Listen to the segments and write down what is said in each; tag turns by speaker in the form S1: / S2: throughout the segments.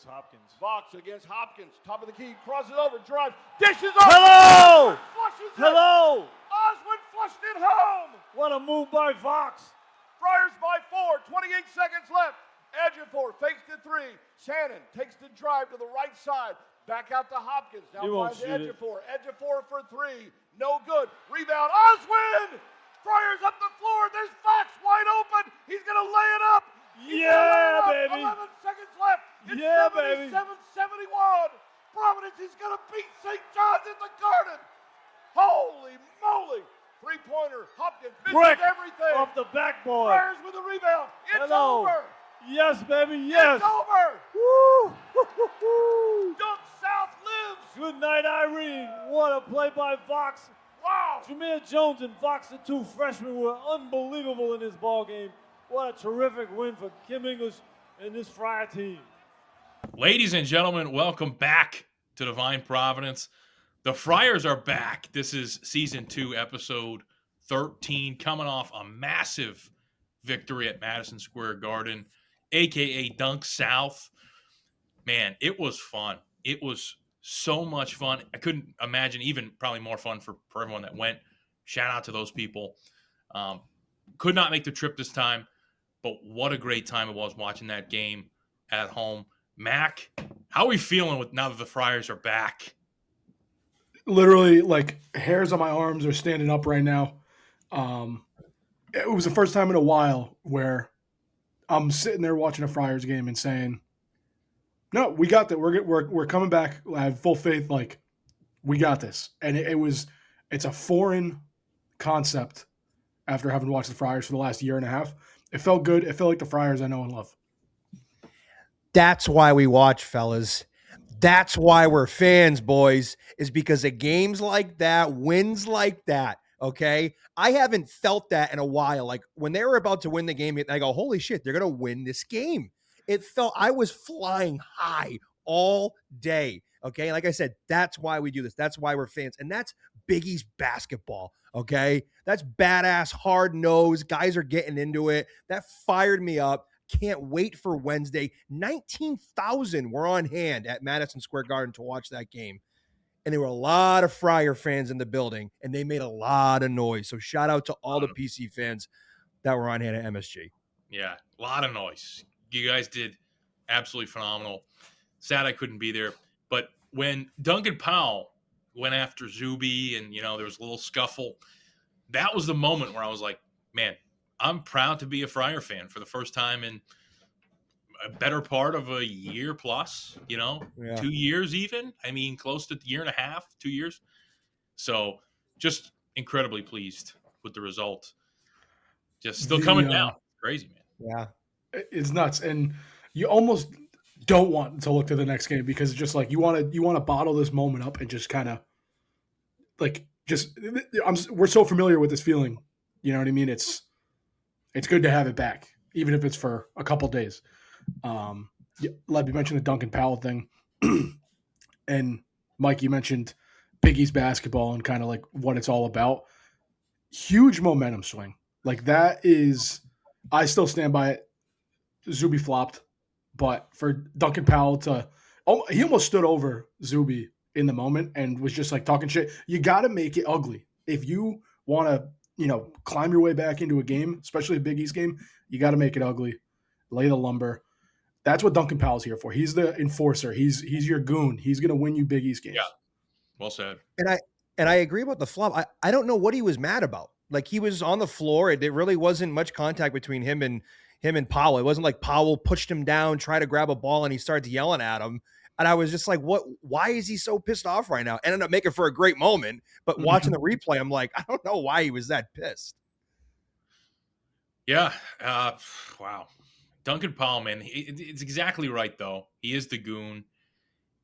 S1: against Hopkins.
S2: Vaaks against Hopkins. Top of the key. Crosses over. Drives. Dishes up.
S1: Hello!
S2: Flushes it.
S1: Hello!
S2: Oswin flushed it home.
S1: What a move by Vaaks.
S2: Friars by 4. 28 seconds left. Ejiofor fakes the 3. Shannon takes the drive to the right side. Back out to Hopkins. Now finds Ejiofor. Ejiofor for 3. No good. Rebound. Oswin! Friars up the floor. There's Vaaks wide open. He's going to lay it up.
S1: Yeah, baby.
S2: 11 seconds left. It's
S1: Yeah, baby.
S2: 77-71. Providence is going to beat St. John's in the Garden. Holy moly. Three-pointer. Hopkins misses
S1: Brick
S2: everything.
S1: off the backboard.
S2: Friars with a rebound. It's
S1: Hello.
S2: over.
S1: Yes, baby, yes.
S2: It's over.
S1: Woo!
S2: Dunk South lives.
S1: Good night, Irene. What a play by Vaaks.
S2: Wow.
S1: Jameer Jones and Vaaks, the 2 freshmen, were unbelievable in this ball game. What a terrific win for Kim English and this Friar team.
S3: Ladies and gentlemen, welcome back to Divine Providence. The Friars are back. This is Season 2, Episode 13, coming off a massive victory at Madison Square Garden, a.k.a. Dunk South. Man, it was fun. It was so much fun. I couldn't imagine even probably more fun for everyone that went. Shout out to those people. Could not make the trip this time, but what a great time it was watching that game at home. Mac, how are we feeling now that the Friars are back?
S4: Literally, like, hairs on my arms are standing up right now. It was the first time in a while where I'm sitting there watching a Friars game and saying, no, we got that. We're coming back. I have full faith. Like, we got this. And it's a foreign concept after having watched the Friars for the last year and a half. It felt good. It felt like the Friars I know and love.
S5: That's why we watch, fellas. That's why we're fans, boys, is because of games like that, wins like that, okay? I haven't felt that in a while. Like, when they were about to win the game, I go, holy shit, they're going to win this game. It felt I was flying high all day, okay? Like I said, that's why we do this. That's why we're fans. And that's Big East basketball, okay? That's badass, hard-nosed. Guys are getting into it. That fired me up. Can't wait for Wednesday. 19,000 were on hand at Madison Square Garden to watch that game. And there were a lot of Friar fans in the building, and they made a lot of noise. So shout out to all the PC fans that were on hand at MSG.
S3: Yeah, a lot of noise. You guys did absolutely phenomenal. Sad I couldn't be there. But when Duncan Powell went after Zuby and, there was a little scuffle, that was the moment where I was like, man, I'm proud to be a Friar fan for the first time in a better part of a year plus, 2 years even. I mean, close to a year and a half, 2 years. So just incredibly pleased with the result. Just still coming down. Crazy, man.
S5: Yeah.
S4: It's nuts. And you almost don't want to look to the next game because it's just like you want to bottle this moment up and just kind of like we're so familiar with this feeling. You know what I mean? It's good to have it back, even if it's for a couple days. Leb, you mentioned the Duncan Powell thing. And Mike, you mentioned Big East basketball and kind of like what it's all about. Huge momentum swing. Like that is, I still stand by it. Zuby flopped, but for Duncan Powell he almost stood over Zuby in the moment and was just like talking shit. You got to make it ugly. If you want to, climb your way back into a game, especially a Big East game, you got to make it ugly. Lay the lumber. That's what Duncan Powell's here for. He's the enforcer. He's your goon. He's going to win you Big East games.
S3: Yeah. Well said.
S5: And I agree about the flop. I don't know what he was mad about. Like, he was on the floor. There really wasn't much contact between him and Powell. It wasn't like Powell pushed him down, tried to grab a ball, and he started yelling at him. And I was just like, why is he so pissed off right now? Ended up making for a great moment. But watching the replay, I'm like, I don't know why he was that pissed.
S3: Yeah. Wow. Duncan Powell, man, it's exactly right, though. He is the goon,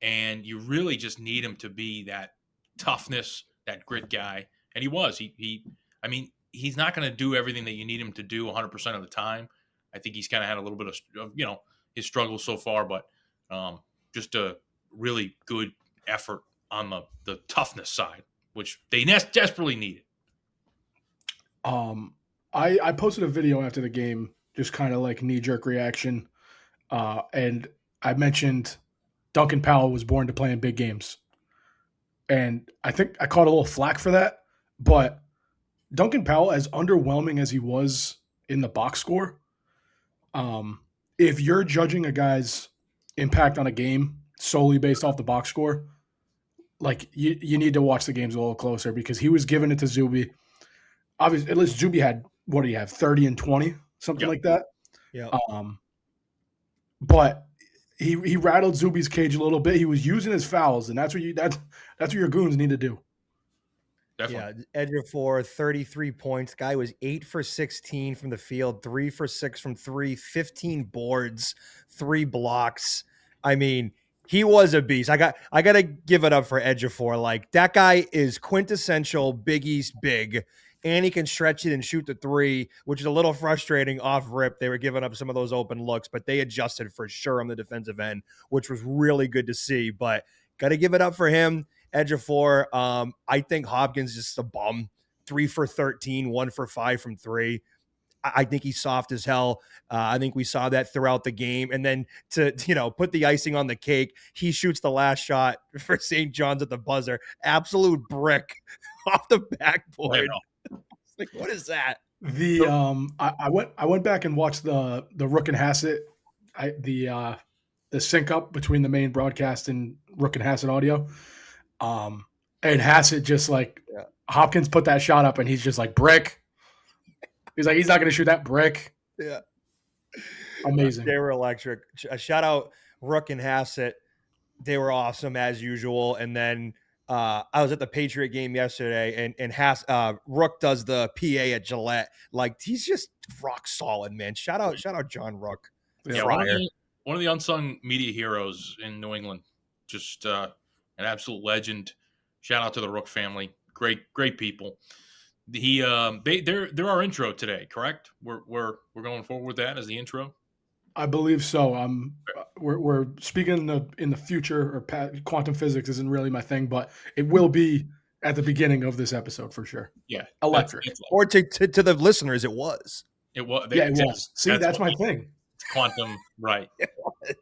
S3: and you really just need him to be that toughness, that grit guy. And he was. He's not going to do everything that you need him to do 100% of the time. I think he's kind of had a little bit of, his struggles so far, but just a really good effort on the toughness side, which they desperately needed.
S4: I posted a video after the game, just kind of like knee-jerk reaction, and I mentioned Duncan Powell was born to play in big games. And I think I caught a little flack for that. But Duncan Powell, as underwhelming as he was in the box score, if you're judging a guy's impact on a game solely based off the box score, like you need to watch the games a little closer because he was giving it to Zuby. Obviously, at least Zuby had, what do you have, 30 and 20, something like that.
S5: Yeah.
S4: But he rattled Zuby's cage a little bit. He was using his fouls, and that's what your goons need to do.
S3: Definitely.
S5: Yeah, Ejiofor, 33 points. Guy was 8 for 16 from the field, 3 for 6 from 3, 15 boards, 3 blocks. I mean, he was a beast. I got to give it up for Ejiofor. Like, that guy is quintessential Big East big, and he can stretch it and shoot the 3, which is a little frustrating off rip. They were giving up some of those open looks, but they adjusted for sure on the defensive end, which was really good to see. But got to give it up for him. Ejiofor, I think Hopkins is just a bum. 3 for 13, 1 for 5 from 3. I think he's soft as hell. I think we saw that throughout the game. And then to put the icing on the cake, he shoots the last shot for St. John's at the buzzer. Absolute brick off the backboard. Like, what is that?
S4: I went back and watched the Rook and Hassett, the sync up between the main broadcast and Rook and Hassett audio. And Hassett just Hopkins put that shot up and he's just like, brick. He's like, he's not going to shoot that brick.
S5: Yeah.
S4: Amazing.
S5: They were electric. A shout out Rook and Hassett. They were awesome as usual. And then I was at the Patriot game yesterday and Rook does the PA at Gillette. Like, he's just rock solid, man. Shout out John Rook.
S3: Yeah, one of the unsung media heroes in New England. Just an absolute legend. Shout out to the Rook family. Great people. They're our intro today, correct? We're going forward with that as the intro.
S4: I believe so. We're speaking in the future, or quantum physics isn't really my thing, but it will be at the beginning of this episode for sure.
S3: Yeah,
S4: electric.
S5: Or to the listeners, it was.
S3: It was.
S4: It was. See, that's my thing.
S3: Quantum, right?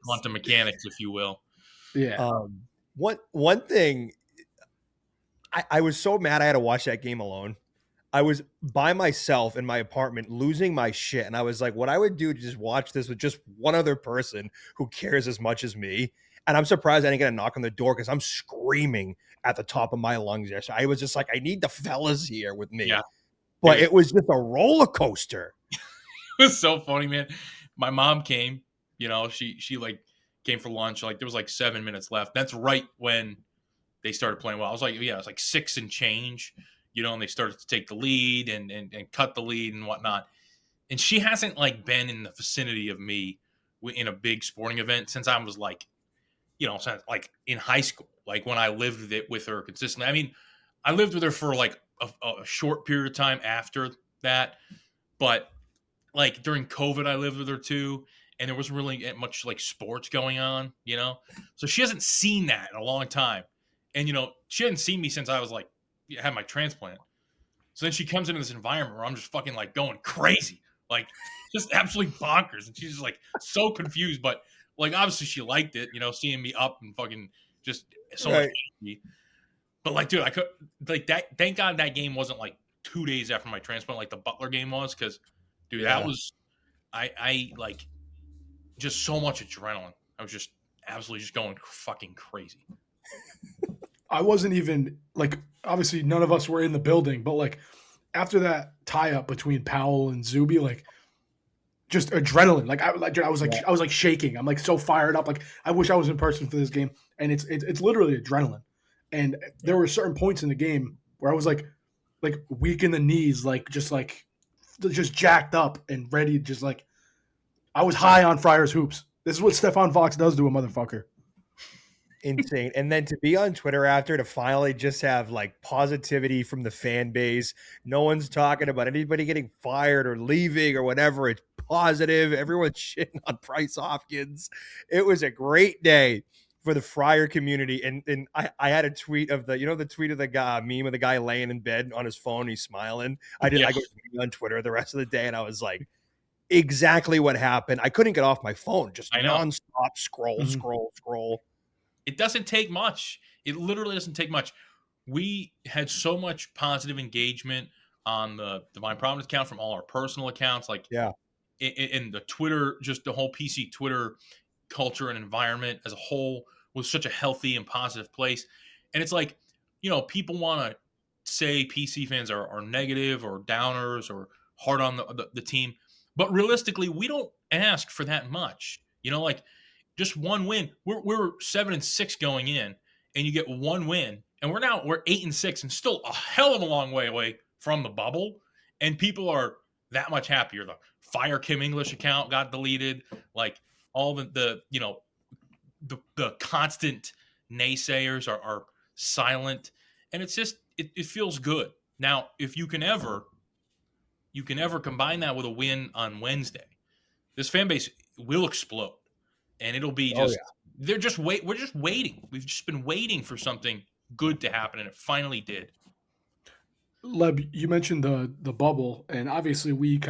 S3: Quantum mechanics, if you will.
S4: Yeah.
S5: One thing, I was so mad I had to watch that game alone. I was by myself in my apartment losing my shit. And I was like, what I would do to just watch this with just one other person who cares as much as me. And I'm surprised I didn't get a knock on the door because I'm screaming at the top of my lungs there. So I was just like, I need the fellas here with me.
S3: Yeah.
S5: But it was just a roller coaster.
S3: It was so funny, man. My mom came, she came for lunch. Like, there was 7 minutes left. That's right when they started playing well. I was like, yeah, it was 6 and change. And they started to take the lead and cut the lead and whatnot. And she hasn't been in the vicinity of me in a big sporting event since I was since in high school, when I lived with her consistently. I mean, I lived with her for a short period of time after that, but during COVID, I lived with her too, and there wasn't really much sports going on, So she hasn't seen that in a long time, and she hadn't seen me since I was had my transplant. So then she comes into this environment where I'm just fucking going crazy, just absolutely bonkers. And she's just so confused, but obviously she liked it, seeing me up and fucking just so much energy. But dude, I could that. Thank God that game wasn't 2 days after my transplant, like the Butler game was, because dude, that was I just so much adrenaline. I was just absolutely just going fucking crazy.
S4: I wasn't even obviously none of us were in the building, but after that tie up between Powell and Zuby, just adrenaline. I was shaking. I'm so fired up. I wish I was in person for this game. And it's literally adrenaline. And there were certain points in the game where I was weak in the knees, just jacked up and ready, I was high on Friars hoops. This is what Stefan Vaaks does to a motherfucker.
S5: Insane. And then to be on Twitter after to finally just have positivity from the fan base. No one's talking about anybody getting fired or leaving or whatever. It's positive. Everyone's shitting on Bryce Hopkins. It was a great day for the Friar community. And I had a tweet of the tweet of the guy, meme of the guy laying in bed on his phone. He's smiling. I go on Twitter the rest of the day and I was like, exactly what happened. I couldn't get off my phone. Just nonstop scroll.
S3: It doesn't take much. It literally doesn't take much. We had so much positive engagement on the Divine Providence account from all our personal accounts, like in the Twitter, just the whole PC Twitter culture and environment as a whole was such a healthy and positive place. And it's like, people want to say PC fans are negative or downers or hard on the team. But realistically, we don't ask for that much. Like just one win. We're 7-6 going in, and you get one win, and we're 8-6 and still a hell of a long way away from the bubble. And people are that much happier. The Fire Kim English account got deleted. Like all the constant naysayers are silent, and it's just it feels good. Now, if you can ever combine that with a win on Wednesday, this fan base will explode, and it'll be just we're just waiting. We've just been waiting for something good to happen, and it finally did.
S4: Leb, you mentioned the bubble, and obviously we've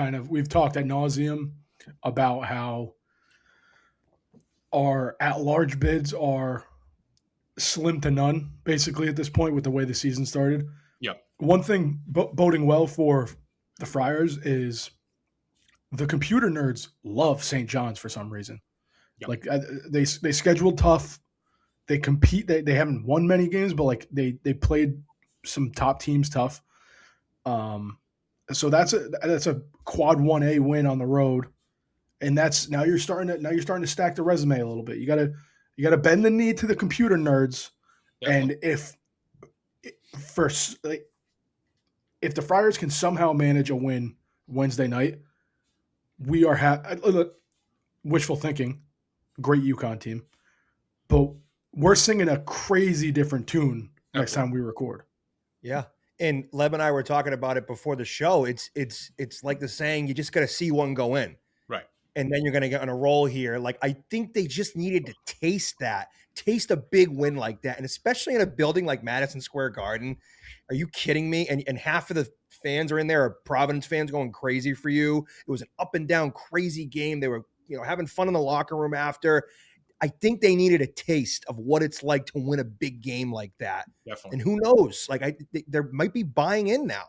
S4: talked ad nauseum about how our at-large bids are slim to none, basically, at this point with the way the season started.
S3: Yeah.
S4: One thing boding well for the Friars is the computer nerds love St. John's for some reason. Yep. Like they scheduled tough. They compete. They haven't won many games, but like they played some top teams tough. So that's a quad 1A win on the road. And now you're starting to stack the resume a little bit. You gotta bend the knee to the computer nerds. Definitely. And if the Friars can somehow manage a win Wednesday night, we are wishful thinking. Great UConn team, but we're singing a crazy different tune next time we record.
S5: Yeah. And Leb and I were talking about it before the show. It's like the saying, you just got to see one go in.
S3: Right.
S5: And then you're going to get on a roll here. Like, I think they just needed to taste a big win like that. And especially in a building like Madison Square Garden. Are you kidding me? And half of the fans are in there are Providence fans going crazy for you. It was an up and down crazy game. They were, having fun in the locker room after. I think they needed a taste of what it's like to win a big game like that.
S3: Definitely.
S5: And who knows? Like they might be buying in now.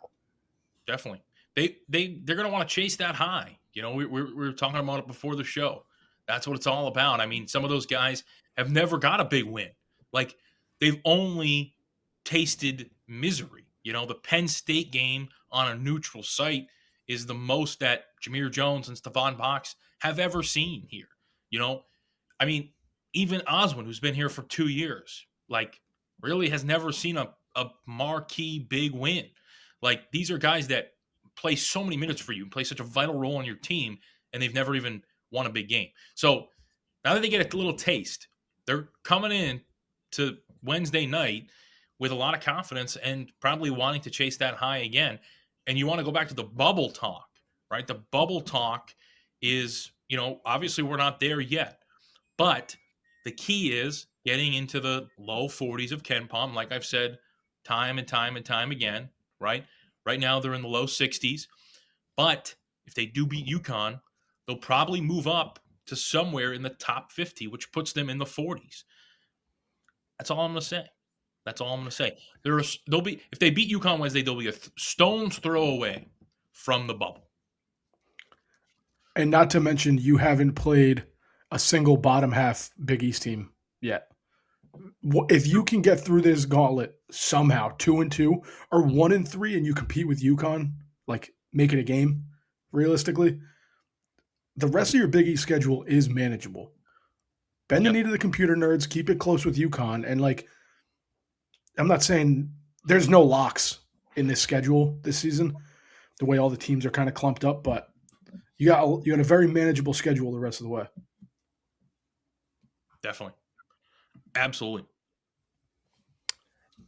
S3: Definitely. They're going to want to chase that high. We were talking about it before the show. That's what it's all about. I mean, some of those guys have never got a big win. Like they've only tasted misery. The Penn State game on a neutral site is the most that Jameer Jones and Stefan Vaaks have ever seen here. I mean, even Oswin, who's been here for 2 years, like really has never seen a marquee big win. Like these are guys that play so many minutes for you, play such a vital role on your team, and they've never even won a big game. So now that they get a little taste, they're coming in to Wednesday night with a lot of confidence and probably wanting to chase that high again. And you want to go back to the bubble talk, right? The bubble talk is, obviously we're not there yet, but the key is getting into the low 40s of KenPom, like I've said time and time and time again, right? Right now they're in the low 60s, but if they do beat UConn, they'll probably move up to somewhere in the top 50, which puts them in the 40s. That's all I'm going to say. They'll be, if they beat UConn Wednesday, they'll be a stone's throw away from the bubble.
S4: And not to mention, you haven't played a single bottom half Big East team yet. If you can get through this gauntlet somehow, 2-2 or 1-3, and you compete with UConn, like make it a game, realistically, the rest of your Big East schedule is manageable. Bend the knee to the computer nerds, keep it close with UConn, and like, I'm not saying there's no locks in this schedule this season, the way all the teams are kind of clumped up, but you got a very manageable schedule the rest of the way.
S3: Definitely. Absolutely.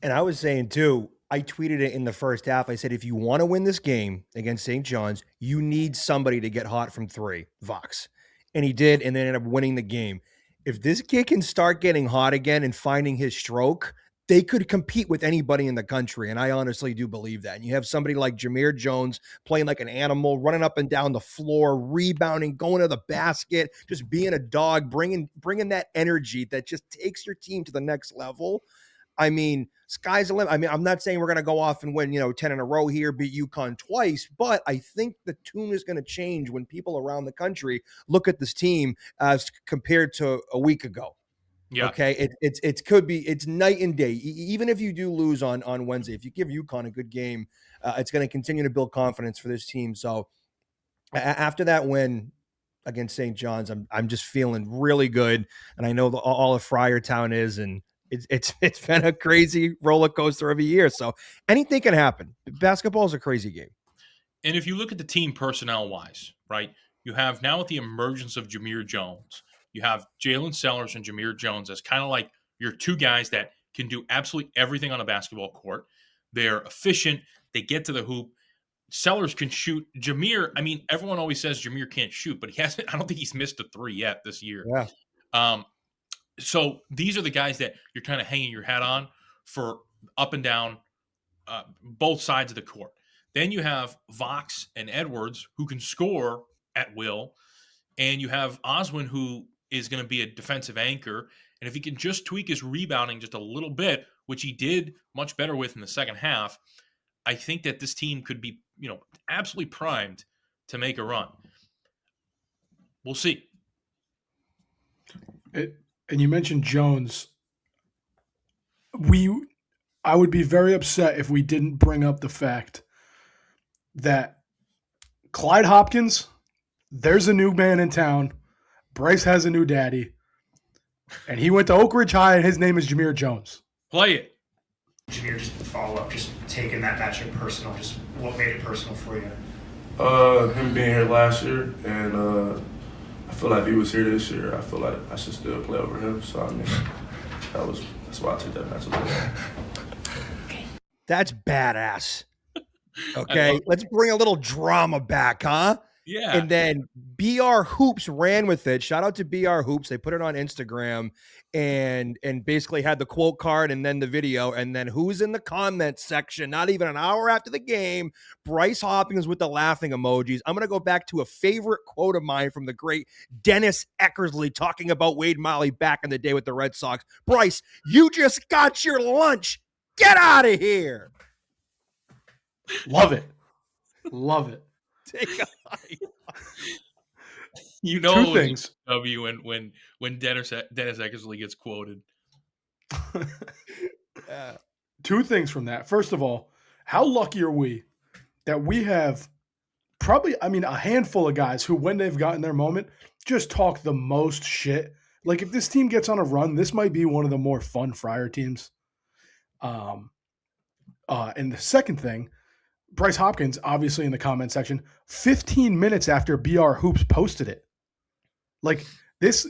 S5: And I was saying too, I tweeted it in the first half. I said, if you want to win this game against St. John's, you need somebody to get hot from three, Vaaks. And he did, and then ended up winning the game. If this kid can start getting hot again and finding his stroke, they could compete with anybody in the country. And I honestly do believe that. And you have somebody like Jameer Jones playing like an animal, running up and down the floor, rebounding, going to the basket, just being a dog, bringing that energy that just takes your team to the next level. I mean, sky's the limit. I mean, I'm not saying we're going to go off and win, 10 in a row here, beat UConn twice, but I think the tune is going to change when people around the country look at this team as compared to a week ago.
S3: Yeah.
S5: Okay. It's night and day. Even if you do lose on Wednesday, if you give UConn a good game, it's going to continue to build confidence for this team. So after that win against St. John's, I'm just feeling really good. And I know all of Friartown is, and it's been a crazy roller coaster of a year. So anything can happen. Basketball is a crazy game.
S3: And if you look at the team personnel wise, right, you have now with the emergence of Jameer Jones, you have Jalen Sellers and Jameer Jones as kind of like your two guys that can do absolutely everything on a basketball court. They're efficient. They get to the hoop. Sellers can shoot. Jameer, I mean, everyone always says Jameer can't shoot, but he hasn't. I don't think he's missed a three yet this year.
S5: Yeah.
S3: So these are the guys that you're kind of hanging your hat on for up and down both sides of the court. Then you have Vaaks and Edwards who can score at will, and you have Oswin who is going to be a defensive anchor. And if he can just tweak his rebounding just a little bit, which he did much better with in the second half, I think that this team could be, absolutely primed to make a run. We'll see.
S4: And you mentioned Jones. I would be very upset if we didn't bring up the fact that Clyde Hopkins, there's a new man in town. Bryce has a new daddy. And he went to Oak Ridge High, and his name is Jameer Jones.
S3: Play it.
S6: Jameer, just follow up, just taking that matchup personal, just what made it personal for you?
S7: Him being here last year, and I feel like if he was here this year, I feel like I should still play over him. So, I mean, that's why I took that matchup.
S5: That's badass. Okay, let's bring a little drama back, huh?
S3: Yeah.
S5: And then BR Hoops ran with it. Shout out to BR Hoops. They put it on Instagram and basically had the quote card and then the video. And then who's in the comment section? Not even an hour after the game, Bryce Hopkins with the laughing emojis. I'm going to go back to a favorite quote of mine from the great Dennis Eckersley talking about Wade Miley back in the day with the Red Sox. Bryce, you just got your lunch. Get out of here.
S4: Love it. Love it.
S5: Take a hike.
S4: Two things.
S3: W when Dennis Eckersley gets quoted.
S4: Two things from that. First of all, how lucky are we that we have probably, a handful of guys who, when they've gotten their moment, just talk the most shit. Like, if this team gets on a run, this might be one of the more fun Friar teams. And the second thing, Bryce Hopkins, obviously in the comment section, 15 minutes after BR Hoops posted it. Like, this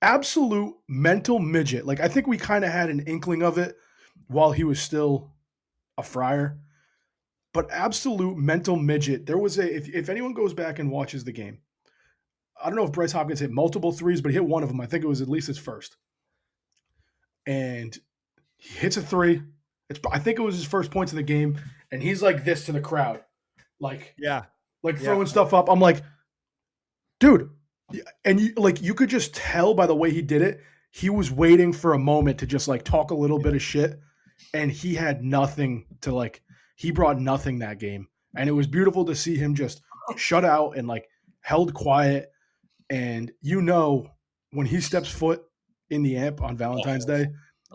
S4: absolute mental midget. Like, I think we kind of had an inkling of it while he was still a Friar. But absolute mental midget. There was if anyone goes back and watches the game, I don't know if Bryce Hopkins hit multiple threes, but he hit one of them. I think it was at least his first. And he hits a three. I think it was his first points of the game. And he's like this to the crowd. Like, throwing stuff up. I'm like, dude. And you could just tell by the way he did it, he was waiting for a moment to just like talk a little bit of shit. And he had nothing to he brought nothing that game. And it was beautiful to see him just shut out and held quiet. And when he steps foot in the amp on Valentine's Day,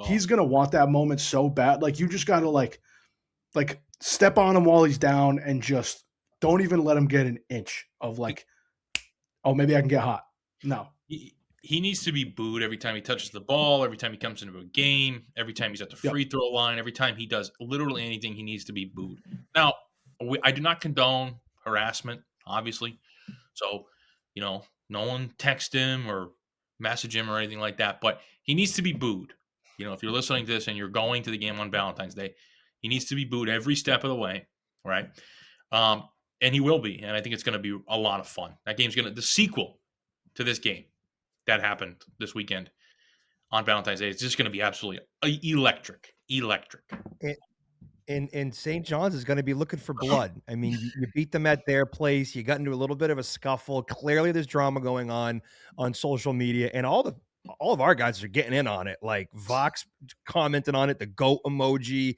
S4: he's going to want that moment so bad. Like, you just got to step on him while he's down and just don't even let him get an inch of maybe I can get hot. No.
S3: He needs to be booed every time he touches the ball, every time he comes into a game, every time he's at the free throw line, every time he does literally anything, he needs to be booed. Now, I do not condone harassment, obviously. So, no one text him or message him or anything like that, but he needs to be booed. If you're listening to this and you're going to the game on Valentine's Day, he needs to be booed every step of the way, right? And he will be, and I think it's going to be a lot of fun. That game's the sequel to this game that happened this weekend. on Valentine's Day. It's just going to be absolutely electric.
S5: And St. John's is going to be looking for blood. I mean, you beat them at their place. You got into a little bit of a scuffle. Clearly, there's drama going on social media, and all of our guys are getting in on it. Like Vaaks commented on it, the goat emoji.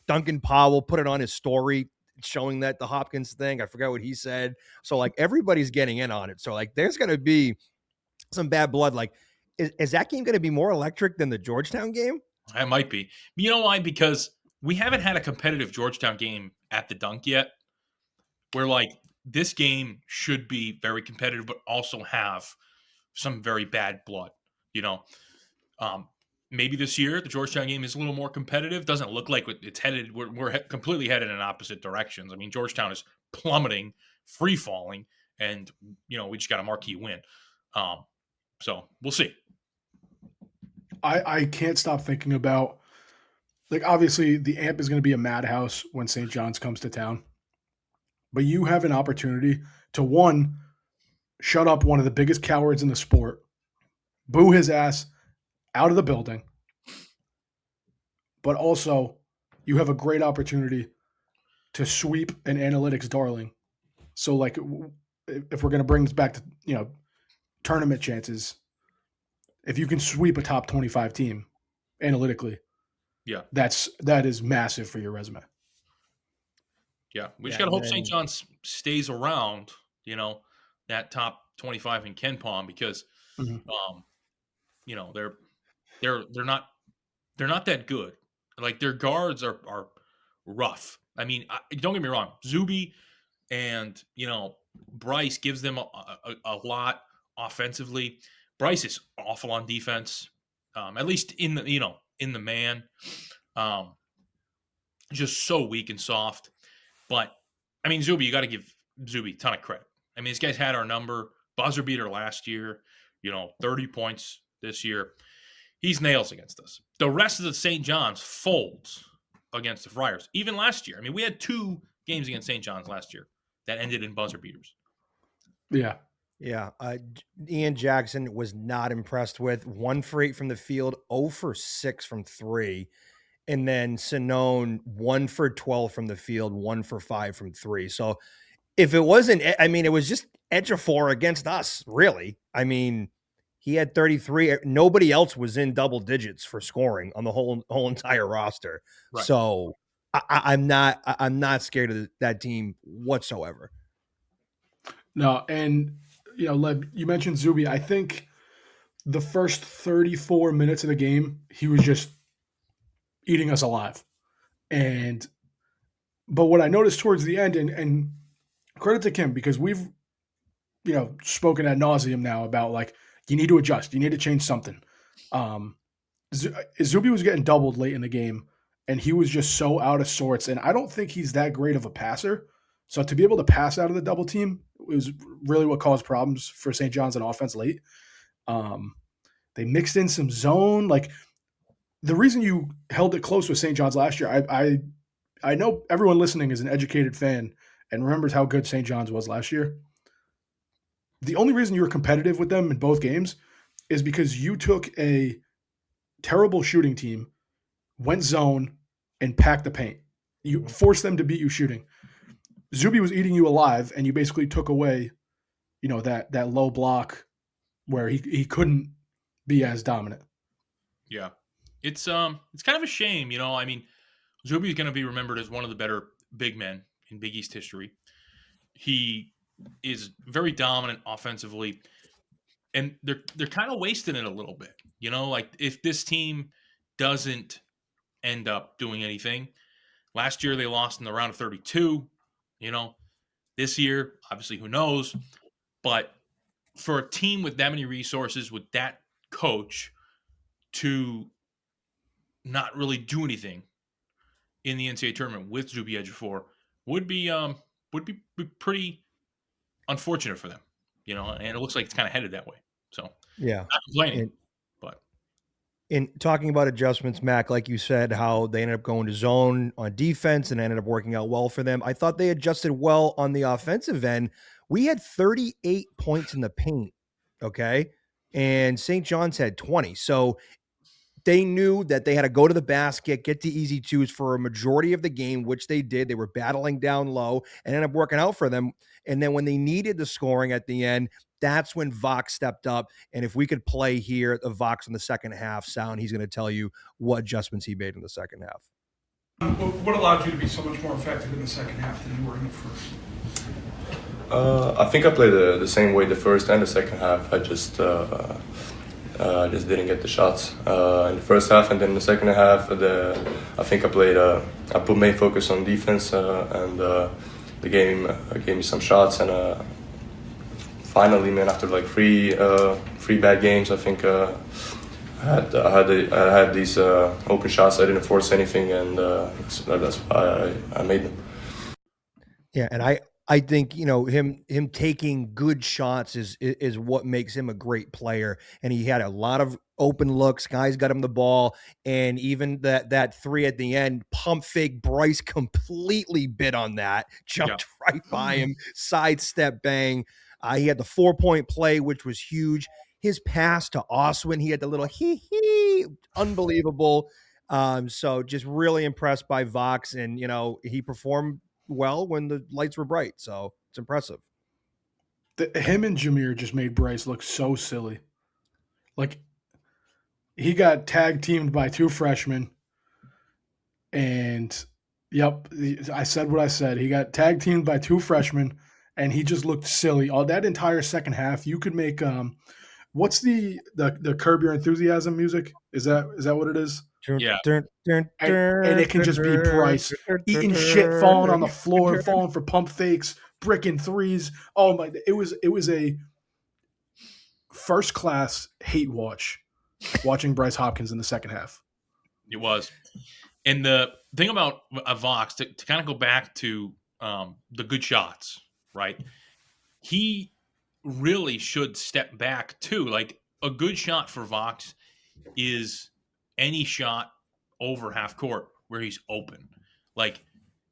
S5: Duncan Powell put it on his story, showing that the Hopkins thing. I forgot what he said. So like everybody's getting in on it. So like there's going to be some bad blood. Like, is that game going to be more electric than the Georgetown game?
S3: It might be. You know why? Because we haven't had a competitive Georgetown game at the Dunk yet, where like this game should be very competitive, but also have some very bad blood. You know, maybe this year the Georgetown game is a little more competitive. Doesn't look like it's headed. We're completely headed in opposite directions. I mean, Georgetown is plummeting, free falling, and you know we just got a marquee win. So we'll see.
S4: I can't stop thinking about, like, obviously the AMP is going to be a madhouse when St. John's comes to town. But you have an opportunity to, one, shut up one of the biggest cowards in the sport, boo his ass out of the building. But also, you have a great opportunity to sweep an analytics darling. So, like, if we're going to bring this back to, tournament chances, if you can sweep a top 25 team analytically,
S3: yeah,
S4: that is massive for your resume.
S3: Yeah, we just got to hope St. John's stays around, that top 25 in Ken Palm because, they're not that good. Like their guards are rough. I mean, don't get me wrong, Zuby and Bryce gives them a lot offensively. Bryce is awful on defense, at least in the man, just so weak and soft. But I mean, Zuby, you got to give Zuby a ton of credit. I mean, this guy's had our number, buzzer beater last year, 30 points this year. He's nails against us. The rest of the St. John's folds against the Friars, even last year. I mean, we had 2 games against St. John's last year that ended in buzzer beaters.
S4: Yeah.
S5: Yeah. Ian Jackson was not impressed with 1 for 8 from the field, 0 for 6 from 3. And then Sinone 1 for 12 from the field, 1 for 5 from 3. So if it wasn't, I mean, it was just Ejiofor against us, really. I mean, he had 33. Nobody else was in double digits for scoring on the whole entire roster. Right. So I'm not scared of that team whatsoever.
S4: No, and Leb, you mentioned Zuby. I think the first 34 minutes of the game, he was just eating us alive. But what I noticed towards the end, and credit to Kim, because we've, spoken ad nauseum now about, like, you need to adjust. You need to change something. Zuby was getting doubled late in the game, and he was just so out of sorts. And I don't think he's that great of a passer. So to be able to pass out of the double team was really what caused problems for St. John's on offense late. They mixed in some zone. Like, the reason you held it close with St. John's last year, I know everyone listening is an educated fan and remembers how good St. John's was last year. The only reason you were competitive with them in both games is because you took a terrible shooting team, went zone, and packed the paint. You forced them to beat you shooting. Zuby was eating you alive, and you basically took away, that low block where he couldn't be as dominant.
S3: Yeah. It's kind of a shame, I mean, Zuby is going to be remembered as one of the better big men in Big East history. He is very dominant offensively, and they're kind of wasting it a little bit. Like if this team doesn't end up doing anything, last year they lost in the round of 32. This year, obviously, who knows? But for a team with that many resources, with that coach, to not really do anything in the NCAA tournament with Zuby Ejiofor would be pretty unfortunate for them, and it looks like it's kind of headed that way. So
S5: yeah,
S3: not complaining. But
S5: in talking about adjustments, Mac, like you said, how they ended up going to zone on defense and ended up working out well for them. I thought they adjusted well on the offensive end. We had 38 points in the paint. Okay. and St. John's had 20. So they knew that they had to go to the basket, get the easy twos for a majority of the game, which they did. They were battling down low and ended up working out for them. And then when they needed the scoring at the end, that's when Vaaks stepped up. And if we could play here at the Vaaks in the second half sound, he's going to tell you what adjustments he made in the second half.
S4: What allowed you to be so much more effective in the second half than you were in the first?
S7: I think I played the same way the first and the second half. I just didn't get the shots in the first half, and then the second half, I think I put main focus on defense, and the game gave me some shots, and finally, man, after like three bad games, I think I had these open shots. I didn't force anything, and that's why I made them.
S5: Yeah, and I think, him taking good shots is what makes him a great player. And he had a lot of open looks. Guys got him the ball. And even that three at the end, pump fake, Bryce completely bit on that, jumped right by him, sidestep, bang. He had the 4-point play, which was huge. His pass to Oswin, he had the little hee, unbelievable. So just really impressed by Vaaks. And, he performed well when the lights were bright, so it's impressive.
S4: Him and Jameer just made Bryce look so silly. Like, he got tag teamed by 2 freshmen, and yep, I said what I said. He got tag teamed by 2 freshmen, and he just looked silly. All that entire second half, you could make what's the Curb Your Enthusiasm music? Is that what it is?
S3: Yeah.
S4: And it can just be Bryce eating shit, falling on the floor, falling for pump fakes, bricking threes. Oh my! It was a first class hate watching Bryce Hopkins in the second half.
S3: It was. And the thing about Vaaks, to kind of go back to the good shots, right? He really should step back too. Like, a good shot for Vaaks is any shot over half court where he's open. Like,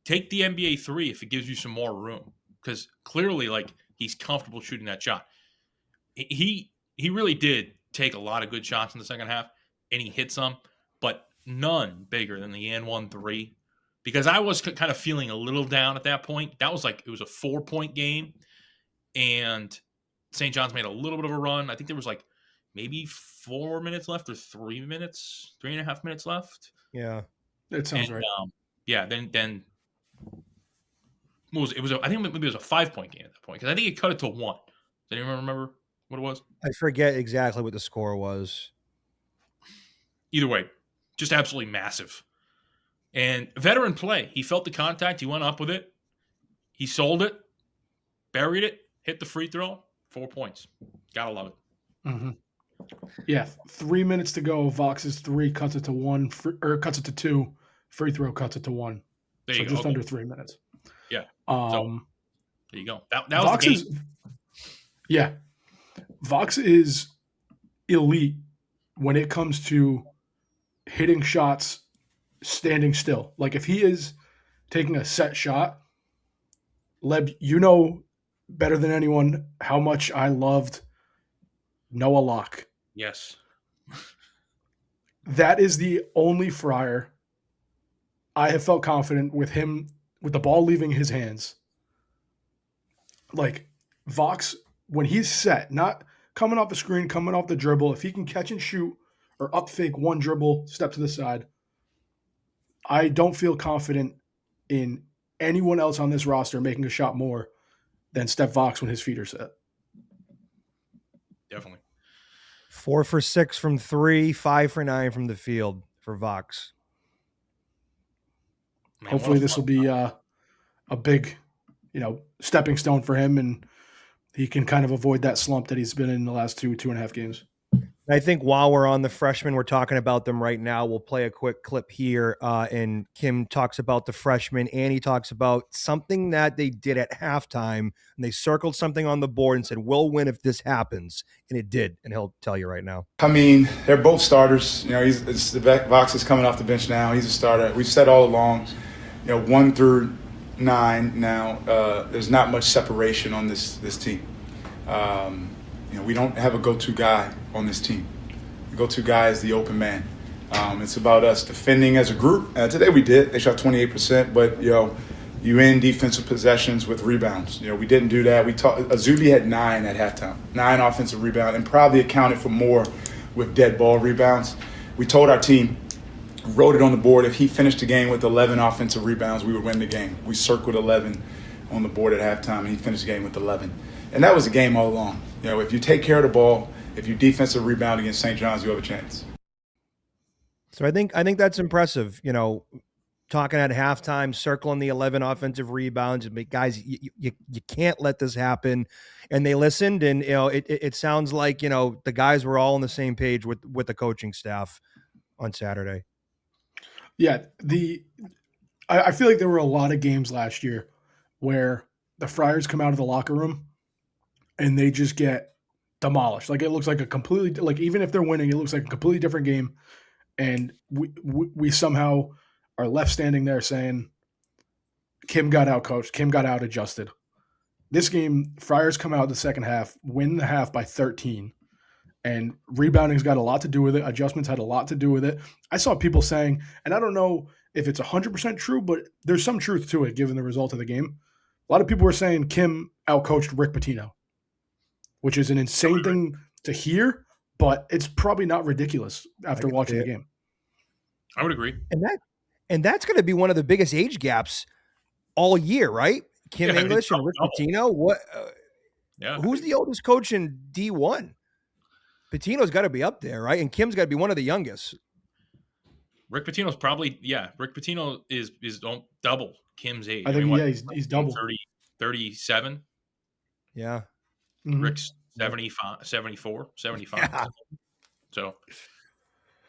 S3: take the NBA 3 if it gives you some more room, because clearly, like, he's comfortable shooting that shot. He really did take a lot of good shots in the second half, and he hit some, but none bigger than the N1 3, because I was kind of feeling a little down at that point. That was like, it was a 4-point game, and St. John's made a little bit of a run. I think there was like maybe 4 minutes left or 3.5 minutes left.
S4: Yeah, that sounds right.
S3: Then it was I think maybe it was a 5-point game at that point, because I think it cut it to 1. Does anyone remember what it was?
S5: I forget exactly what the score was.
S3: Either way, just absolutely massive. And veteran play. He felt the contact. He went up with it. He sold it, buried it, hit the free throw. 4 points. Gotta love it.
S4: Mm-hmm. Yeah, 3 minutes to go. Vaaks' 3 cuts it to 1, cuts it to 2. Free throw cuts it to 1.
S3: There
S4: so
S3: you go.
S4: Just under 3 minutes.
S3: Yeah.
S4: So,
S3: there you go. That was the game.
S4: Yeah. Vaaks is elite when it comes to hitting shots standing still. Like, if he is taking a set shot, Leb, you know better than anyone how much I loved Noah Locke.
S3: Yes.
S4: That is the only Friar I have felt confident with him, with the ball leaving his hands. Like, Vaaks, when he's set, not coming off the screen, coming off the dribble, if he can catch and shoot or up fake one dribble, step to the side, I don't feel confident in anyone else on this roster making a shot more than Steph Vaaks when his feet are set.
S3: Definitely.
S5: 4 for 6 from 3, 5 for 9 from the field for Vaaks.
S3: Man,
S4: hopefully this will be a big, stepping stone for him, and he can kind of avoid that slump that he's been in the last 2.5 games.
S5: I think while we're on the freshmen, we're talking about them right now. We'll play a quick clip here, and Kim talks about the freshmen, and he talks about something that they did at halftime, and they circled something on the board and said, "We'll win if this happens," and it did, and he'll tell you right now.
S8: I mean, they're both starters. Vaaks is coming off the bench now. He's a starter. We've said all along, 1 through 9 now, there's not much separation on this team. we don't have a go-to guy on this team. The go-to guy is the open man. It's about us defending as a group. Today we did. They shot 28%, but, you end defensive possessions with rebounds. We didn't do that. Azubi had 9 at halftime, 9 offensive rebounds, and probably accounted for more with dead ball rebounds. We told our team, wrote it on the board, if he finished the game with 11 offensive rebounds, we would win the game. We circled 11 on the board at halftime, and he finished the game with 11. And that was the game all along. If you take care of the ball, if you defensive rebound against St. John's, you have a chance.
S5: So I think that's impressive. Talking at halftime, circling the 11 offensive rebounds, and guys, you can't let this happen. And they listened, and it sounds like the guys were all on the same page with the coaching staff on Saturday.
S4: Yeah, I feel like there were a lot of games last year where the Friars come out of the locker room and they just get demolished. Like, it looks like a completely, like, even if they're winning, it looks like a completely different game. And we somehow are left standing there saying, Kim got out coached, Kim got out adjusted. This game, Friars come out the second half, win the half by 13. And rebounding's got a lot to do with it. Adjustments had a lot to do with it. I saw people saying, and I don't know if it's 100% true, but there's some truth to it given the result of the game. A lot of people were saying Kim outcoached Rick Pitino, which is an insane thing to hear, but it's probably not ridiculous after watching the game.
S3: I would agree.
S5: And that's going to be one of the biggest age gaps all year, right? Kim English and Rick Pitino. What? Who's the oldest coach in D1? Pitino's got to be up there, right? And Kim's got to be one of the youngest.
S3: Rick Pitino's probably, Rick Pitino is double Kim's age.
S4: I think, he's double.
S3: 37.
S5: Yeah.
S4: Mm-hmm.
S3: Rick's 75, 74, 75. Yeah. So,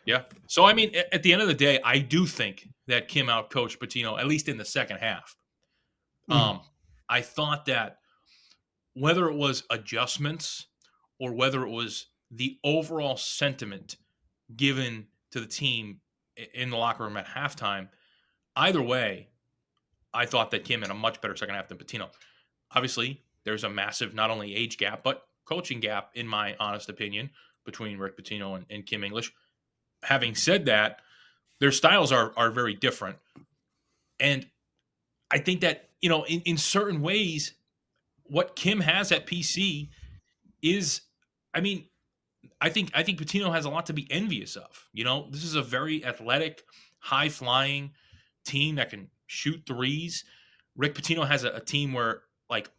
S3: yeah. So, I mean, at the end of the day, I do think that Kim outcoached Pitino, at least in the second half. I thought that whether it was adjustments or whether it was the overall sentiment given to the team in the locker room at halftime, either way, I thought that Kim had a much better second half than Pitino. Obviously, there's a massive not only age gap, but coaching gap, in my honest opinion, between Rick Pitino and Kim English. Having said that, their styles are very different. And I think that, in certain ways, what Kim has at PC is, I think Patino has a lot to be envious of. This is a very athletic, high-flying team that can shoot threes. Rick Pitino has a team where, like,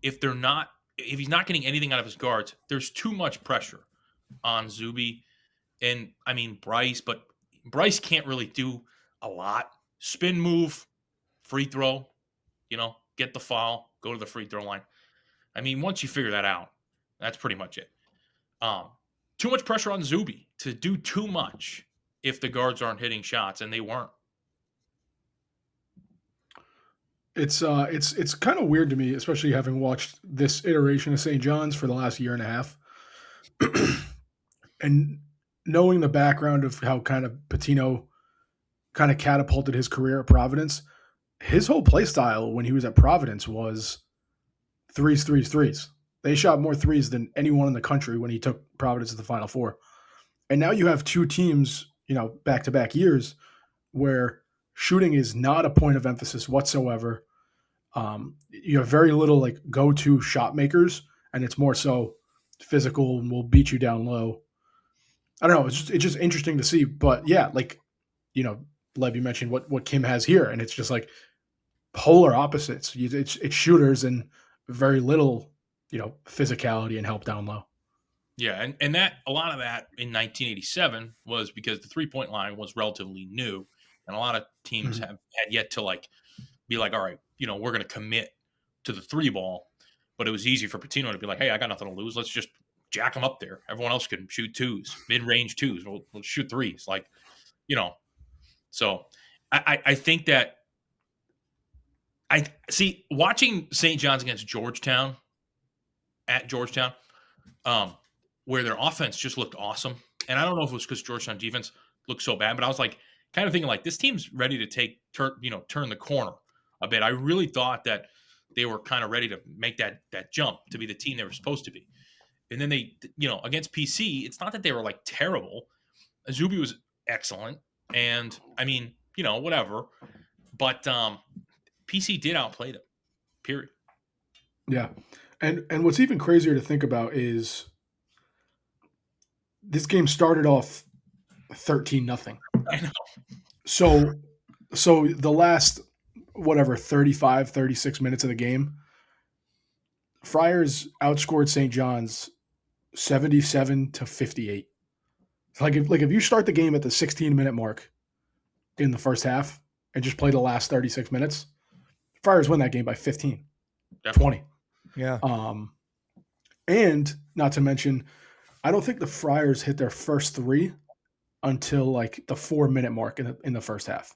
S3: if he's not getting anything out of his guards, there's too much pressure on Zuby and, Bryce. But Bryce can't really do a lot. Spin move, free throw, get the foul, go to the free throw line. Once you figure that out, that's pretty much it. Too much pressure on Zuby to do too much if the guards aren't hitting shots, and they weren't.
S4: It's kind of weird to me, especially having watched this iteration of St. John's for the last year and a half, and knowing the background of how kind of Patino kind of catapulted his career at Providence. His whole play style when he was at Providence was threes. They shot more threes than anyone in the country when he took Providence to the Final Four. And now you have two teams, back-to-back years where shooting is not a point of emphasis whatsoever. You have very little go-to shot makers, and it's more so physical and will beat you down low. I don't know. It's just interesting to see. But yeah, Lev, you mentioned what Kim has here, and it's just like polar opposites. It's shooters and very little, physicality and help down low.
S3: Yeah, and that a lot of that in 1987 was because the 3-point line was relatively new, and a lot of teams had yet to be like, all right, we're going to commit to the three ball. But it was easy for Patino to be like, hey, I got nothing to lose. Let's just jack them up there. Everyone else can shoot twos, mid-range twos. We'll shoot threes, So I think that I see watching St. John's against Georgetown at Georgetown, where their offense just looked awesome. And I don't know if it was because Georgetown defense looked so bad, but I was kind of thinking this team's ready to turn the corner a bit. I really thought that they were kind of ready to make that jump to be the team they were supposed to be. And then they, against PC, it's not that they were like terrible. Zuby was excellent. And I mean, whatever. But PC did outplay them, period.
S4: Yeah. And what's even crazier to think about is this game started off 13-0.
S3: I know.
S4: So the last, 35, 36 minutes of the game, Friars outscored St. John's 77-58. If you start the game at the 16-minute mark in the first half and just play the last 36 minutes, Friars win that game by 15,
S3: Definitely.
S4: 20.
S5: Yeah.
S4: And not to mention, I don't think the Friars hit their first three until like the 4-minute mark in the first half.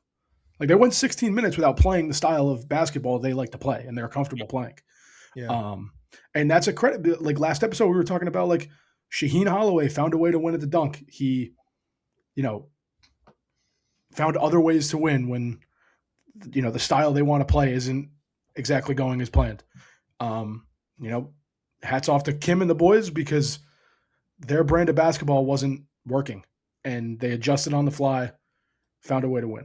S4: Like they went 16 minutes without playing the style of basketball they like to play and they're comfortable playing.
S5: Yeah.
S4: And that's a credit. Like last episode, we were talking about like Shaheen Holloway found a way to win at the dunk. He, found other ways to win when, the style they want to play isn't exactly going as planned. Hats off to Kim and the boys because their brand of basketball wasn't working and they adjusted on the fly, found a way to win.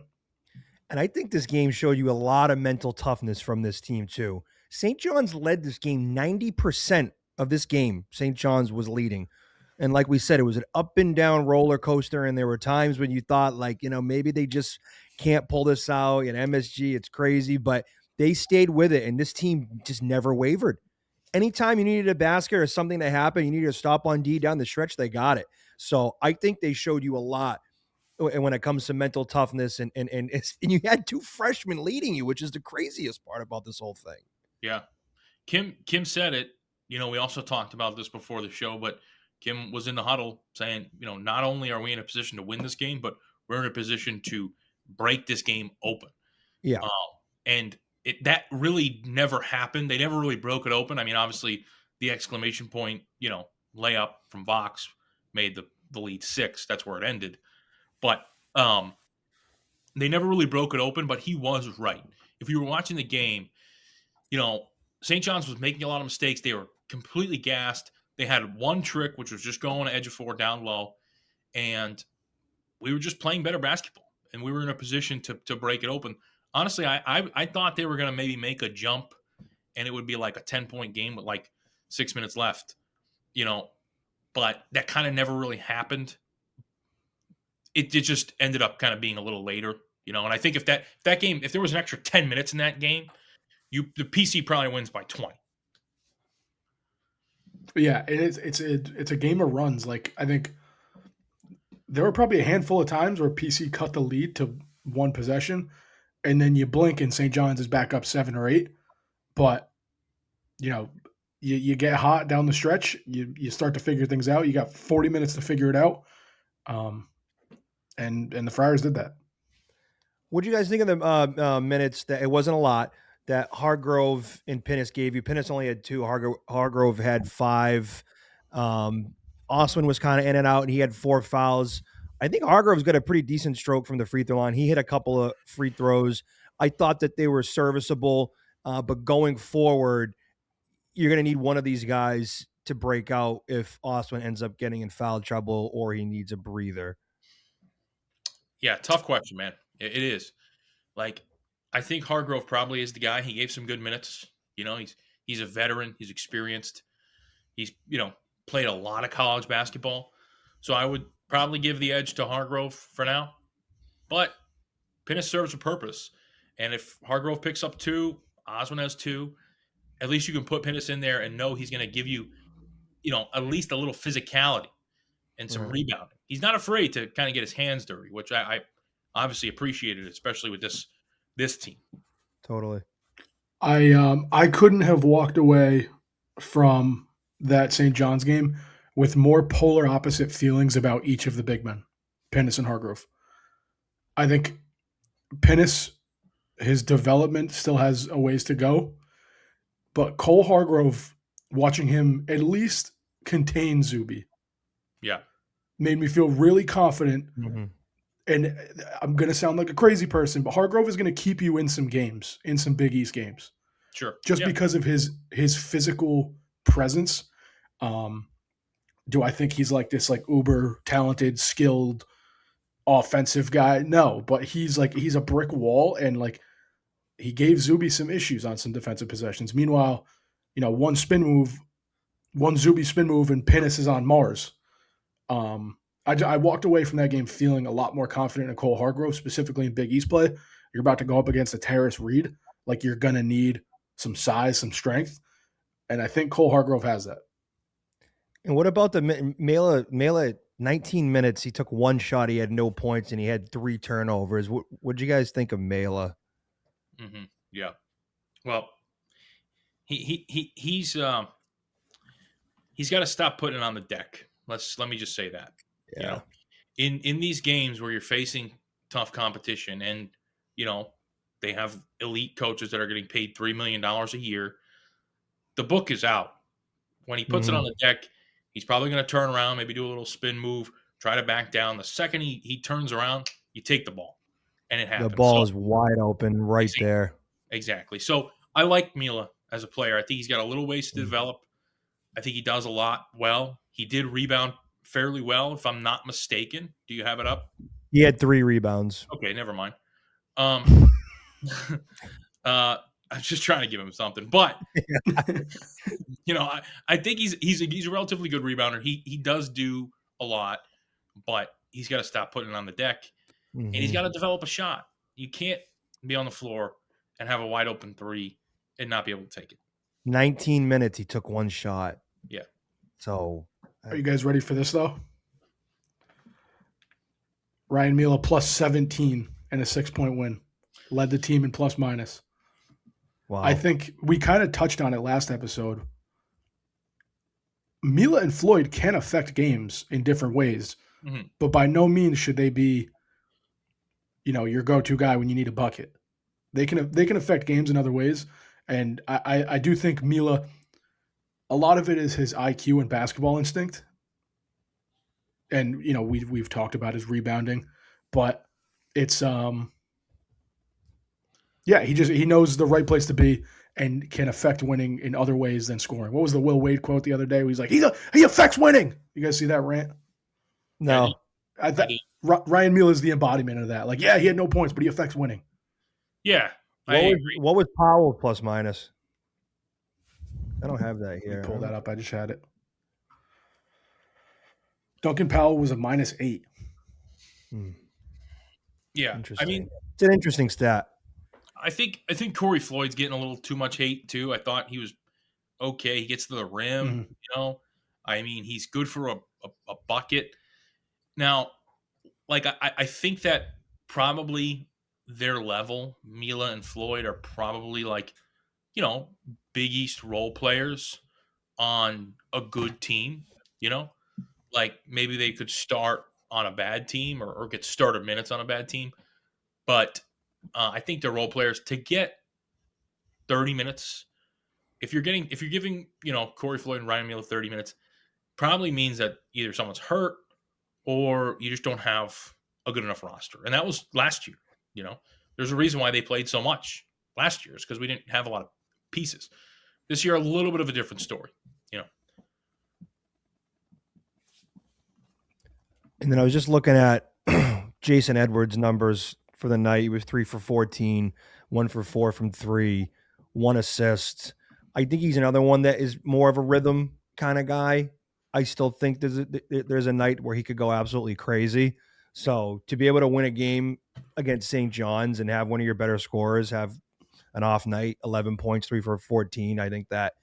S5: And I think this game showed you a lot of mental toughness from this team too. St. John's led this game 90% of this game. St. John's was leading. And like we said, it was an up and down roller coaster. And there were times when you thought maybe they just can't pull this out. And MSG, it's crazy, but they stayed with it. And this team just never wavered. Anytime you needed a basket or something to happen, you needed to stop on D down the stretch, they got it. So I think they showed you a lot. And when it comes to mental toughness and you had two freshmen leading you, which is the craziest part about this whole thing.
S3: Yeah. Kim said it, we also talked about this before the show, but Kim was in the huddle saying, not only are we in a position to win this game, but we're in a position to break this game open.
S5: Yeah.
S3: And that really never happened. They never really broke it open. I mean, obviously the exclamation point, layup from Vaaks made the lead 6. That's where it ended. But they never really broke it open, but he was right. If you were watching the game, St. John's was making a lot of mistakes. They were completely gassed. They had one trick, which was just going to edge of 4 down low, and we were just playing better basketball, and we were in a position to break it open. Honestly, I thought they were going to maybe make a jump, and it would be like a 10-point game with like 6 minutes left, but that kind of never really happened. It just ended up kind of being a little later, and I think if that game, if there was an extra 10 minutes in that game, the PC probably wins by 20.
S4: Yeah, and it's a game of runs. Like I think there were probably a handful of times where PC cut the lead to one possession, and then you blink and St. John's is back up 7 or 8. But you get hot down the stretch. You start to figure things out. You got 40 minutes to figure it out. And the Friars did that.
S5: What do you guys think of the minutes that it wasn't a lot that Hargrove and Pinnis gave you? Pinnis only had 2. Hargrove had 5. Oswin was kind of in and out, and he had 4 fouls. I think Hargrove's got a pretty decent stroke from the free throw line. He hit a couple of free throws. I thought that they were serviceable, but going forward, you're going to need one of these guys to break out if Oswin ends up getting in foul trouble or he needs a breather.
S3: Yeah, tough question, man. It is. Like, I think Hargrove probably is the guy. He gave some good minutes. He's a veteran. He's experienced. He's, played a lot of college basketball. So I would probably give the edge to Hargrove for now. But Pinnis serves a purpose. And if Hargrove picks up 2, Oswin has 2, at least you can put Pinnis in there and know he's going to give you, at least a little physicality and some rebounding. He's not afraid to kind of get his hands dirty, which I obviously appreciated, especially with this team.
S5: Totally.
S4: I couldn't have walked away from that St. John's game with more polar opposite feelings about each of the big men, Pinnis and Hargrove. I think Pinnis, his development still has a ways to go, but Cole Hargrove, watching him at least contain Zuby, made me feel really confident. Mm-hmm. And I'm going to sound like a crazy person, but Hargrove is going to keep you in some games, in some Big East games.
S3: Sure.
S4: Just because of his physical presence. Do I think he's like this like uber talented, skilled offensive guy? No, but he's a brick wall, and like he gave Zuby some issues on some defensive possessions. Meanwhile, one Zuby spin move, and Pinnis is on Mars. I walked away from that game feeling a lot more confident in Cole Hargrove, specifically in Big East play. You're about to go up against a Terrace Reed. Like, you're going to need some size, some strength. And I think Cole Hargrove has that.
S5: And what about the Mela 19 minutes? He took one shot. He had no points, and he had 3 turnovers. What'd you guys think of Mela?
S3: Mm-hmm. Yeah. Well, he's got to stop putting it on the deck. Let me just say that.
S5: Yeah.
S3: In these games where you're facing tough competition, and they have elite coaches that are getting paid $3 million a year, the book is out. When he puts it on the deck, he's probably going to turn around, maybe do a little spin move, try to back down. The second he turns around, you take the ball, and it happens.
S5: The ball is wide open right there.
S3: Exactly. So I like Mila as a player. I think he's got a little ways to develop. I think he does a lot well. He did rebound fairly well, if I'm not mistaken. Do you have it up?
S5: He had 3 rebounds.
S3: Okay, never mind. I'm just trying to give him something, but I think he's a relatively good rebounder. He does do a lot, but he's got to stop putting it on the deck, and he's got to develop a shot. You can't be on the floor and have a wide open 3 and not be able to take it.
S5: 19 minutes, he took 1 shot.
S3: Yeah.
S5: So,
S4: are you guys ready for this though? Ryan Mila plus 17 and a 6-point win. Led the team in plus minus.
S5: Wow.
S4: I think we kind of touched on it last episode. Mila and Floyd can affect games in different ways, but by no means should they be, your go-to guy when you need a bucket. They can affect games in other ways, and I do think Mila, a lot of it is his IQ and basketball instinct. And, we've talked about his rebounding, but it's, he knows the right place to be and can affect winning in other ways than scoring. What was the Will Wade quote the other day? Where he's like, he affects winning. You guys see that rant?
S5: No.
S4: Ryan Mila is the embodiment of that. Like, yeah, he had no points, but he affects winning.
S3: Yeah.
S5: What was Powell plus minus? I don't have that here.
S4: Pull that up. I just had it. Duncan Powell was a -8.
S3: Yeah.
S5: Interesting. It's an interesting stat.
S3: I think Corey Floyd's getting a little too much hate too. I thought he was okay. He gets to the rim, he's good for a bucket. Now, like I think that probably their level, Mila and Floyd, are probably like, Big East role players on a good team, like maybe they could start on a bad team or get starter minutes on a bad team. But I think they're role players to get 30 minutes. If you're giving, Corey Floyd and Ryan Mila 30 minutes, probably means that either someone's hurt or you just don't have a good enough roster. And that was last year, There's a reason why they played so much last year is because we didn't have a lot of pieces. This year, a little bit of a different story,
S5: And then I was just looking at Jason Edwards' numbers for the night. He was 3 for 14, 1 for 4 from 3, 1 assist. I think he's another one that is more of a rhythm kind of guy. I still think there's a night where he could go absolutely crazy. So to be able to win a game against St. John's and have one of your better scorers have an off night, 11 points, 3 for 14, I think that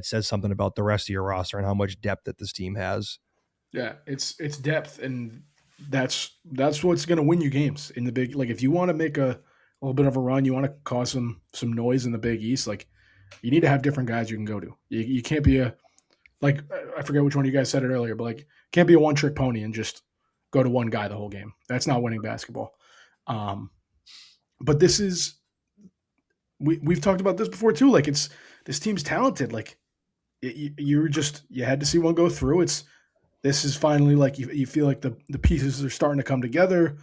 S5: says something about the rest of your roster and how much depth that this team has.
S4: Yeah, it's depth, and that's what's going to win you games in the big. Like, if you want to make a little bit of a run, you want to cause some noise in the Big East. Like, you need to have different guys you can go to. You can't be I forget which one of you guys said it earlier, but like, can't be a one-trick pony and just go to one guy the whole game. That's not winning basketball. But this is we've talked about this before too. Like, this team's talented. Like, you had to see one go through. This is finally like you feel like the pieces are starting to come together.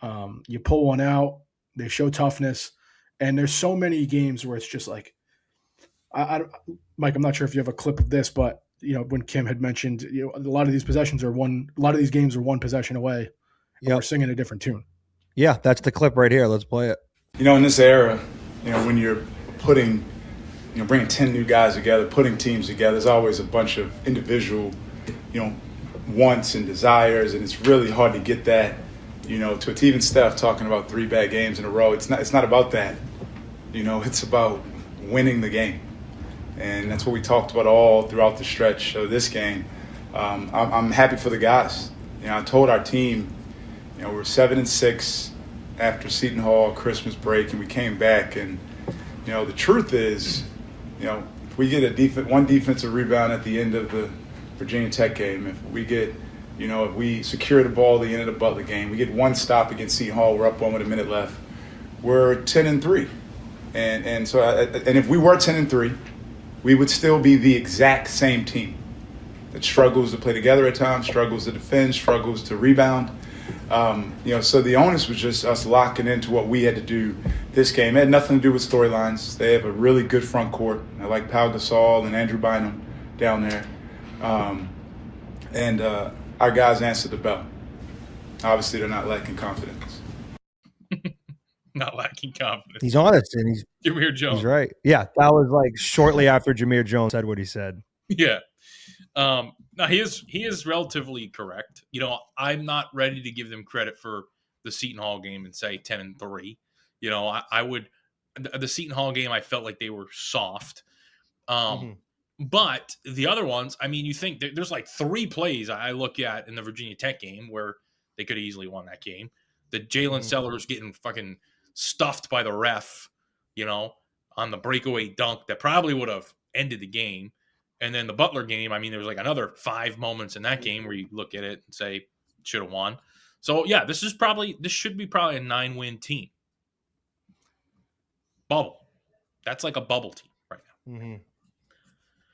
S4: You pull one out, they show toughness, and there's so many games where it's just like, Mike, I'm not sure if you have a clip of this, but when Kim had mentioned, a lot of these possessions are a lot of these games are one possession away. We're singing a different tune.
S5: Yeah, that's the clip right here. Let's play it.
S8: In this era, when you're putting, bringing 10 new guys together, putting teams together, there's always a bunch of individual, wants and desires, and it's really hard to get that, to even Steph talking about 3 bad games in a row. It's not about that. It's about winning the game. And that's what we talked about all throughout the stretch of this game. I'm happy for the guys. I told our team, we're 7-6 after Seton Hall Christmas break, and we came back. And the truth is, if we get one defensive rebound at the end of the Virginia Tech game, if we get, if we secure the ball at the end of the Butler game, we get one stop against Seton Hall, we're up 1 with a minute left. We're 10-3, and if we were 10-3. We would still be the exact same team that struggles to play together at times, struggles to defend, struggles to rebound. So the onus was just us locking into what we had to do this game. It had nothing to do with storylines. They have a really good front court. I like Pau Gasol and Andrew Bynum down there. And our guys answered the bell. Obviously, they're not lacking confidence.
S3: Not lacking confidence.
S5: He's honest, and he's
S3: Jameer Jones.
S5: He's right. Yeah, that was like shortly after Jameer Jones said what he said.
S3: Yeah. No, he is relatively correct. I'm not ready to give them credit for the Seton Hall game and say 10-3. I would the Seton Hall game. I felt like they were soft. But the other ones, you think there's like 3 plays I look at in the Virginia Tech game where they could have easily won that game. The Jalen Sellers getting fucking stuffed by the ref, on the breakaway dunk that probably would have ended the game. And then the Butler game, there was like another 5 moments in that game where you look at it and say, should have won. So, yeah, this should be probably a 9-win team. Bubble. That's like a bubble team right now.
S4: Mm-hmm.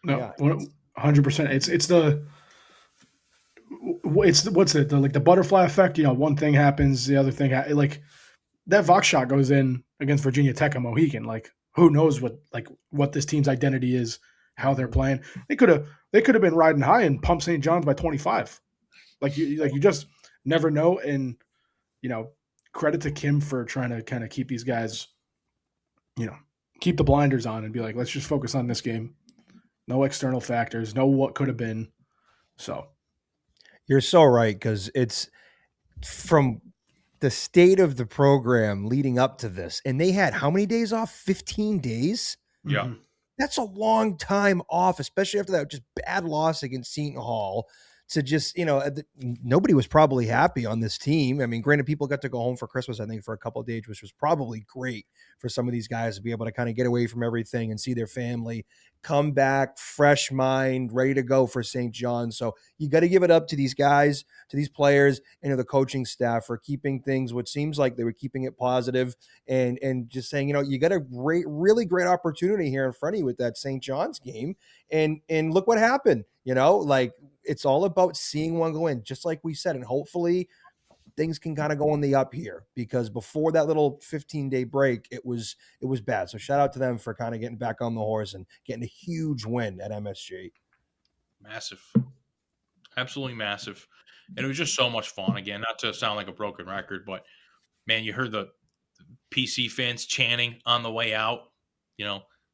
S4: No, 100%. What's it? The butterfly effect. One thing happens, the other thing like that Vaaks shot goes in against Virginia Tech and Mohegan. Like, who knows what this team's identity is, how they're playing. They could have been riding high and pumped St. John's by 25. You just never know. And credit to Kim for trying to kind of keep these guys, keep the blinders on and be like, let's just focus on this game. No external factors, no what could have been. So
S5: you're so right, because it's from the state of the program leading up to this. And they had how many days off? 15 days?
S3: Yeah.
S5: That's a long time off, especially after that just bad loss against Seton Hall. To just, nobody was probably happy on this team. Granted, people got to go home for Christmas, I think, for a couple of days, which was probably great for some of these guys to be able to kind of get away from everything and see their family, come back, fresh mind, ready to go for St. John's. So you got to give it up to these guys, to these players, and to the coaching staff for keeping things, what seems like they were keeping it positive and just saying, you got a really great opportunity here in front of you with that St. John's game. And look what happened, it's all about seeing one go in, just like we said. And hopefully things can kind of go on the up here, because before that little 15-day break, it was bad. So shout out to them for kind of getting back on the horse and getting a huge win at MSG.
S3: Massive. Absolutely massive. And it was just so much fun. Again, not to sound like a broken record, but man, you heard the PC fans chanting on the way out.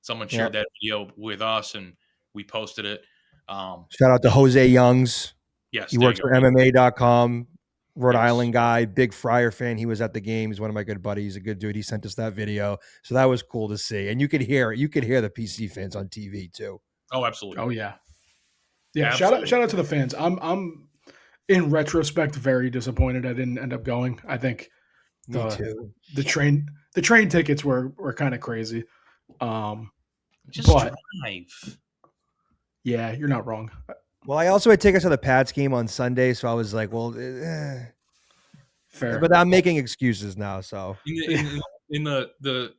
S3: Someone shared that video with us and we posted it.
S5: Shout out to Jose Youngs.
S3: Yes,
S5: he works for MMA.com, Rhode Island guy, big Friar fan. He was at the game. He's one of my good buddies. He's a good dude. He sent us that video, so that was cool to see. And you could hear it. You could hear the PC fans on TV too.
S3: Oh, absolutely.
S4: Oh yeah. Shout out to the fans. I'm in retrospect very disappointed I didn't end up going. I think
S5: Me too.
S4: The train tickets were kind of crazy.
S3: Just drive.
S4: Yeah, you're not wrong.
S5: Well, I also had tickets to the Pats game on Sunday, so I was like, well,
S4: fair.
S5: But I'm making excuses now. So
S3: in the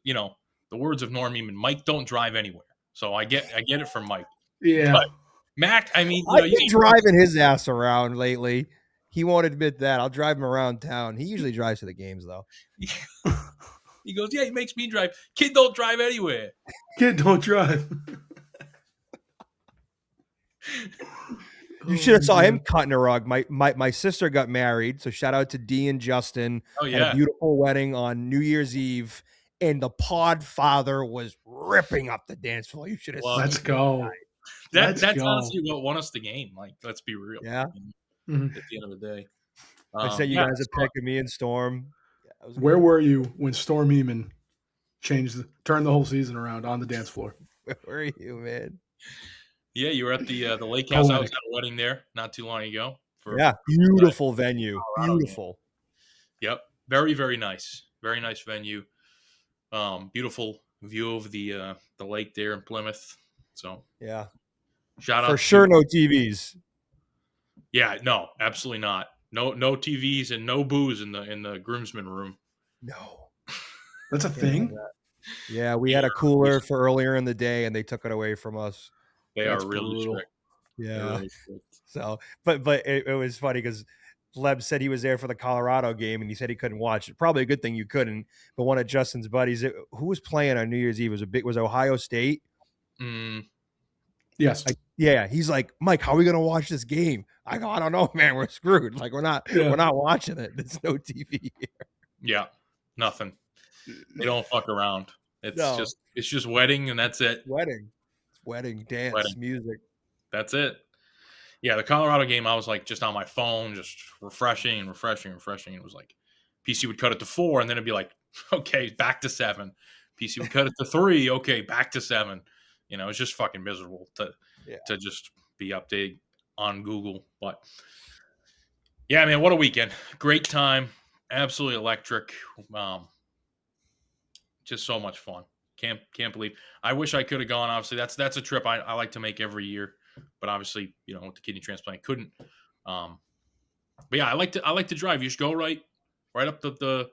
S3: words of Norm Eamon, Mike don't drive anywhere. So I get it from Mike.
S4: Yeah.
S3: But Mac,
S5: I've been driving his ass around lately. He won't admit that. I'll drive him around town. He usually drives to the games though.
S3: He goes, yeah, he makes me drive. Kid don't drive anywhere.
S4: Kid don't drive.
S5: You should have saw him cutting a rug. My sister got married, so shout out to Dee and Justin.
S3: Oh,
S5: Had a
S3: yeah.
S5: beautiful wedding on New Year's Eve, and the pod father was ripping up the dance floor. You should have seen.
S4: Let's go.
S3: That's honestly what won us the game. Like, let's be real.
S5: Yeah.
S3: At the end of the day.
S5: I said you guys are picking me and Storm. Yeah,
S4: Where were you when Storm Eamon turned the whole season around on the dance floor?
S5: Where were you, man?
S3: Yeah, you were at the lake house. I was at a wedding there not too long ago.
S5: Beautiful venue.
S3: Colorado
S5: Beautiful.
S3: Game. Yep. Very, very nice. Very nice venue. Beautiful view of the lake there in Plymouth. So
S5: yeah.
S3: Shout out.
S5: For sure, no TVs.
S3: Yeah, no, absolutely not. No TVs and no booze in the groomsmen room.
S5: No.
S4: That's a thing?
S5: Yeah, we had a cooler for earlier in the day, and they took it away from us.
S3: That's really strict.
S5: Yeah. Really strict. So, but it was funny because Leb said he was there for the Colorado game, and he said he couldn't watch it. Probably a good thing you couldn't. But one of Justin's buddies, who was playing on New Year's Eve, was Ohio State.
S4: Yes.
S5: Yeah. He's like, Mike, how are we gonna watch this game? I go, I don't know, man. We're screwed. Like we're not watching it. There's no TV here.
S3: Yeah, nothing. They don't fuck around. It's just wedding, and that's it.
S5: Wedding, dance, music.
S3: That's it. Yeah, the Colorado game, I was like just on my phone, just refreshing. It was like PC would cut it to 4, and then it'd be like, okay, back to 7. PC would cut it to 3, okay, back to 7. You know, it's just fucking miserable to just be updated on Google. But yeah, man, what a weekend. Great time. Absolutely electric. Just so much fun. Can't believe. I wish I could have gone. Obviously, that's a trip I like to make every year, but obviously, with the kidney transplant, I couldn't. But yeah, I like to drive. You just go right up the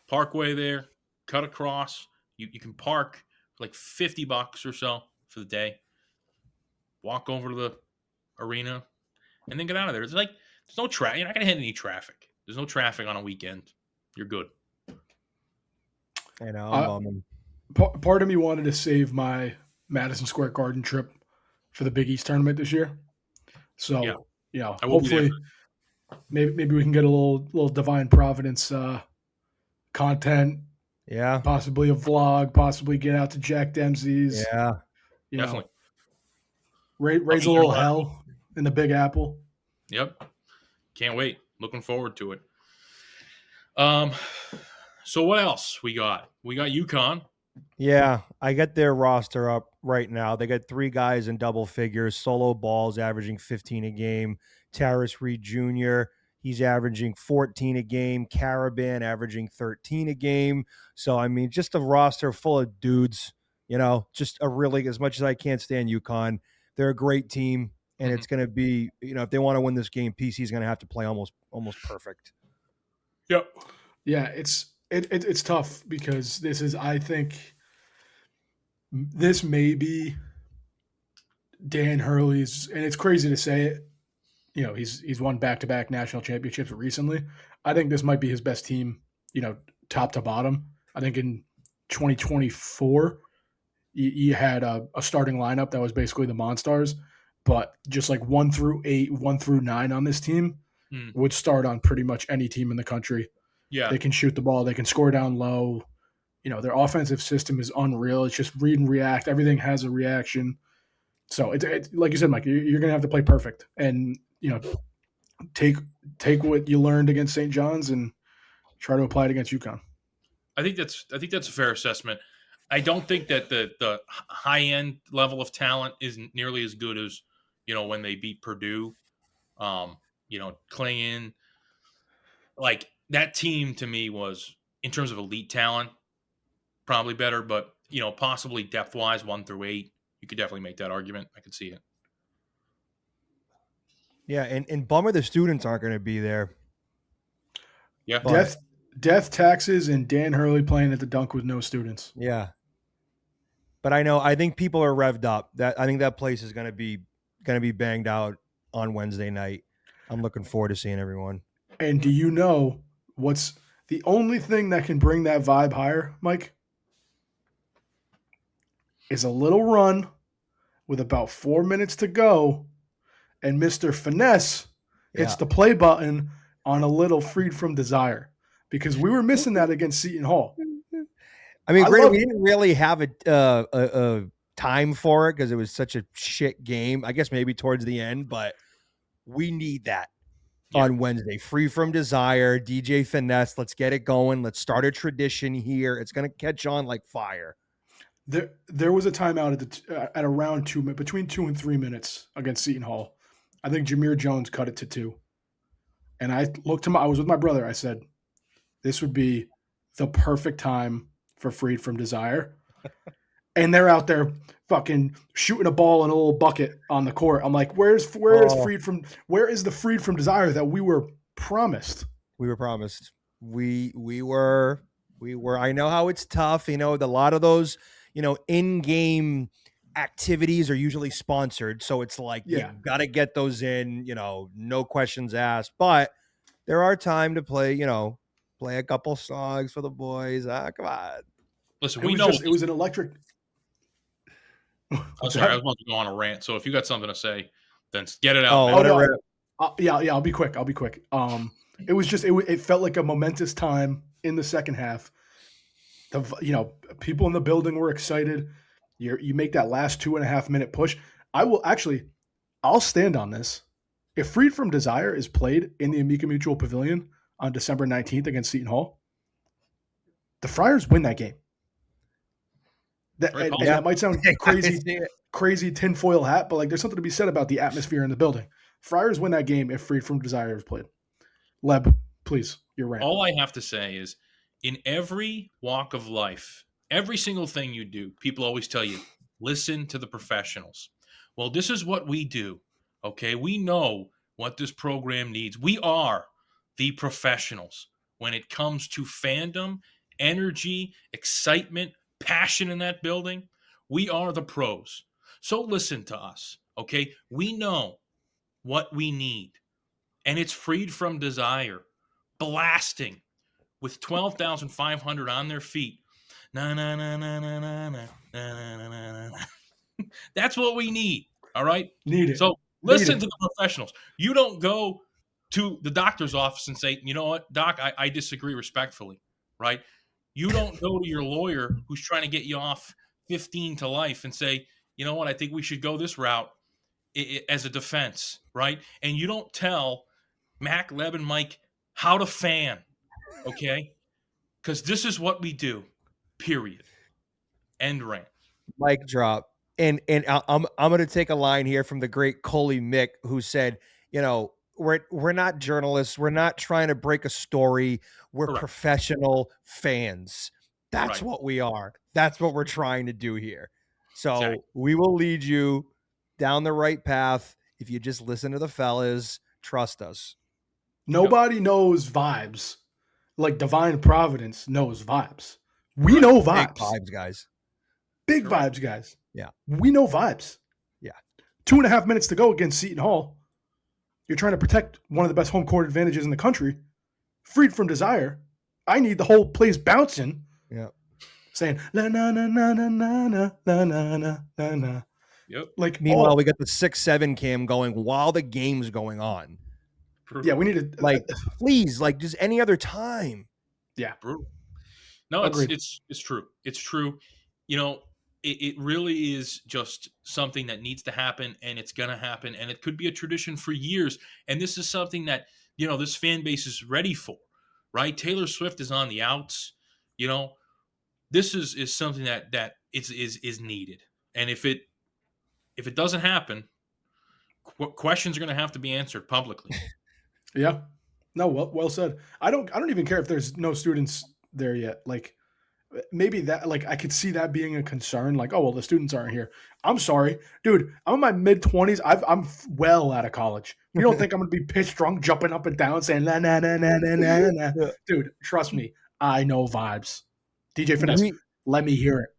S3: parkway there, cut across. You can park for like $50 or so for the day. Walk over to the arena, and then get out of there. It's like there's no traffic. You're not gonna hit any traffic. There's no traffic on a weekend. You're good.
S5: I know.
S4: Part of me wanted to save my Madison Square Garden trip for the Big East tournament this year. So, hopefully maybe we can get a little Divine Providence content.
S5: Yeah.
S4: Possibly a vlog, possibly get out to Jack Dempsey's.
S5: Yeah.
S3: Definitely.
S4: Raise a little hell in the Big Apple.
S3: Yep. Can't wait. Looking forward to it. So what else we got? We got UConn.
S5: Yeah, I got their roster up right now. They got 3 guys in double figures. Solo Ball's averaging 15 a game. Terrace Reed Jr., he's averaging 14 a game. Caravan averaging 13 a game. So, I mean, just a roster full of dudes, just a really, as much as I can't stand UConn, they're a great team. And it's going to be, if they want to win this game, PC's going to have to play almost perfect.
S3: Yep.
S4: Yeah, it's tough because I think this may be Dan Hurley's, and it's crazy to say it. He's won back-to-back national championships recently. I think this might be his best team, top to bottom. I think in 2024, you had a starting lineup that was basically the Monstars, but just like 1 through 8, 1 through 9 on this team would start on pretty much any team in the country.
S3: Yeah.
S4: They can shoot the ball. They can score down low. Their offensive system is unreal. It's just read and react. Everything has a reaction. So it's like you said, Mike, you're going to have to play perfect and, take what you learned against St. John's and try to apply it against UConn.
S3: I think that's a fair assessment. I don't think that the high end level of talent isn't nearly as good as, when they beat Purdue, Klingon, like, that team to me was, in terms of elite talent, probably better, but, possibly depth-wise, 1 through 8, you could definitely make that argument. I could see it.
S5: Yeah, and bummer the students aren't going to be there.
S3: Yeah.
S4: Death, taxes, and Dan Hurley playing at the Dunk with no students.
S5: Yeah. But I think people are revved up. I think that place is going to be banged out on Wednesday night. I'm looking forward to seeing everyone.
S4: And do you know what's the only thing that can bring that vibe higher, Mike? Is a little run with about 4 minutes to go and Mr. Finesse hits the play button on a little Freed from Desire, because we were missing that against Seton Hall.
S5: I mean, granted, we didn't really have a time for it because it was such a shit game. I guess maybe towards the end, but we need that on Wednesday. Free from Desire, DJ Finesse. Let's get it going. Let's start a tradition here. It's going to catch on like fire.
S4: There was a timeout at around between 2 and 3 minutes against Seton Hall. I think Jameer Jones cut it to 2. And I was with my brother. I said, this would be the perfect time for Freed from Desire. And they're out there fucking shooting a ball in a little bucket on the court. I'm like, where is the Freed from Desire that we were promised?
S5: We were promised. We were, I know how it's tough. A lot of those, in-game activities are usually sponsored. So it's like, you got to get those in, no questions asked, but there are time to play, play a couple songs for the boys. Come on.
S3: Listen,
S4: it was an electric.
S3: I'm sorry, I was about to go on a rant. So if you got something to say, then get it out.
S4: Yeah, I'll be quick. It was just it felt like a momentous time in the second half. People in the building were excited. You make that last 2.5 minute push. I'll stand on this. If Freed from Desire is played in the Amica Mutual Pavilion on December 19th against Seton Hall, the Friars win that game. That might sound crazy tinfoil hat, but there's something to be said about the atmosphere in the building. Friars win that game if Freed from Desire is played. Leb, please, your rant.
S3: All I have to say is, in every walk of life, every single thing you do, people always tell you, listen to the professionals. Well, this is what we do, okay? We know what this program needs. We are the professionals when it comes to fandom, energy, excitement, passion in that building. We are the pros. So listen to us, okay? We know what we need, and it's Freed from Desire, blasting with 12,500 on their feet. Na na na na na na na na na na. That's what we need. All right.
S4: Need it.
S3: So listen to the professionals. You don't go to the doctor's office and say, you know what, doc, I disagree respectfully. Right. You don't go to your lawyer who's trying to get you off 15 to life and say, you know what, I think we should go this route as a defense. Right. And you don't tell Mac, Leb, and Mike how to fan. Okay. Because this is what we do. Period. End rant.
S5: Mic drop. And I'm going to take a line here from the great Coley Mick, who said, we're not journalists. We're not trying to break a story. We're
S3: Correct.
S5: Professional fans. That's
S3: Right.
S5: what we are. That's what we're trying to do here. So
S3: Exactly.
S5: we will lead you down the right path. If you just listen to the fellas, trust us.
S4: Nobody knows vibes like Divine Providence knows vibes. We know vibes.
S5: Big vibes, guys.
S4: Big vibes, guys.
S5: Yeah.
S4: We know vibes.
S5: Yeah.
S4: 2.5 minutes to go against Seton Hall. You're trying to protect one of the best home court advantages in the country. Freed from Desire. I need the whole place bouncing.
S5: Yeah.
S4: Saying na na na na na na na na na na na.
S3: Yep.
S5: Meanwhile, we got the 6-7 cam going while the game's going on.
S4: Yeah, we need to
S5: please, just any other time.
S4: Yeah.
S3: Brutal. No, it's true. It's true. It really is just something that needs to happen, and it's going to happen, and it could be a tradition for years. And this is something that, this fan base is ready for, right? Taylor Swift is on the outs. This is something that is needed. And if it doesn't happen, questions are going to have to be answered publicly.
S4: Yeah. No, well said. I don't even care if there's no students there yet. Maybe that, I could see that being a concern. The students aren't here. I'm sorry, dude. I'm in my mid-20s. I'm well out of college. You don't think I'm gonna be pitch drunk, jumping up and down, saying na na na na na na na? Dude, trust me. I know vibes. DJ Finesse, let me hear it.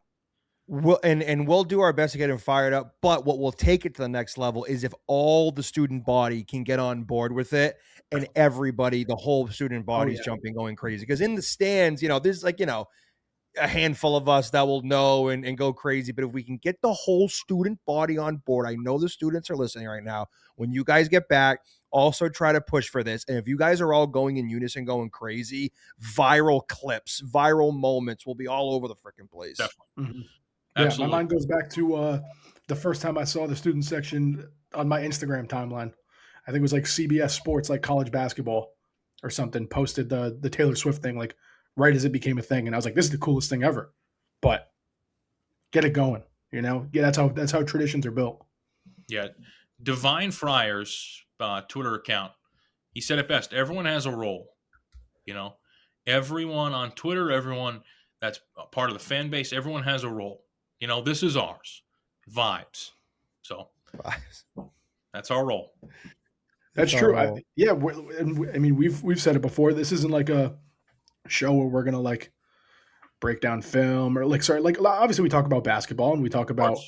S5: We'll do our best to get him fired up. But what will take it to the next level is if all the student body can get on board with it, and everybody, the whole student body is jumping, going crazy. Because in the stands, there's a handful of us that will know and go crazy. But if we can get the whole student body on board, I know the students are listening right now. When you guys get back, also try to push for this. And if you guys are all going in unison, going crazy, viral clips, viral moments will be all over the freaking place.
S3: Definitely.
S4: Yeah, my mind goes back to the first time I saw the student section on my Instagram timeline. I think it was like CBS Sports, like college basketball or something, posted the Taylor Swift thing like right as it became a thing. And I was like, this is the coolest thing ever. But get it going, you know? Yeah, that's how traditions are built.
S3: Yeah. Divine Friars Twitter account, he said it best. Everyone has a role, you know? Everyone on Twitter, everyone that's a part of the fan base, everyone has a role. You know, this is ours. Vibes. So that's our role.
S4: That's true. I mean, we've said it before. This isn't like a show where we're gonna like break down film or like obviously we talk about basketball and we talk about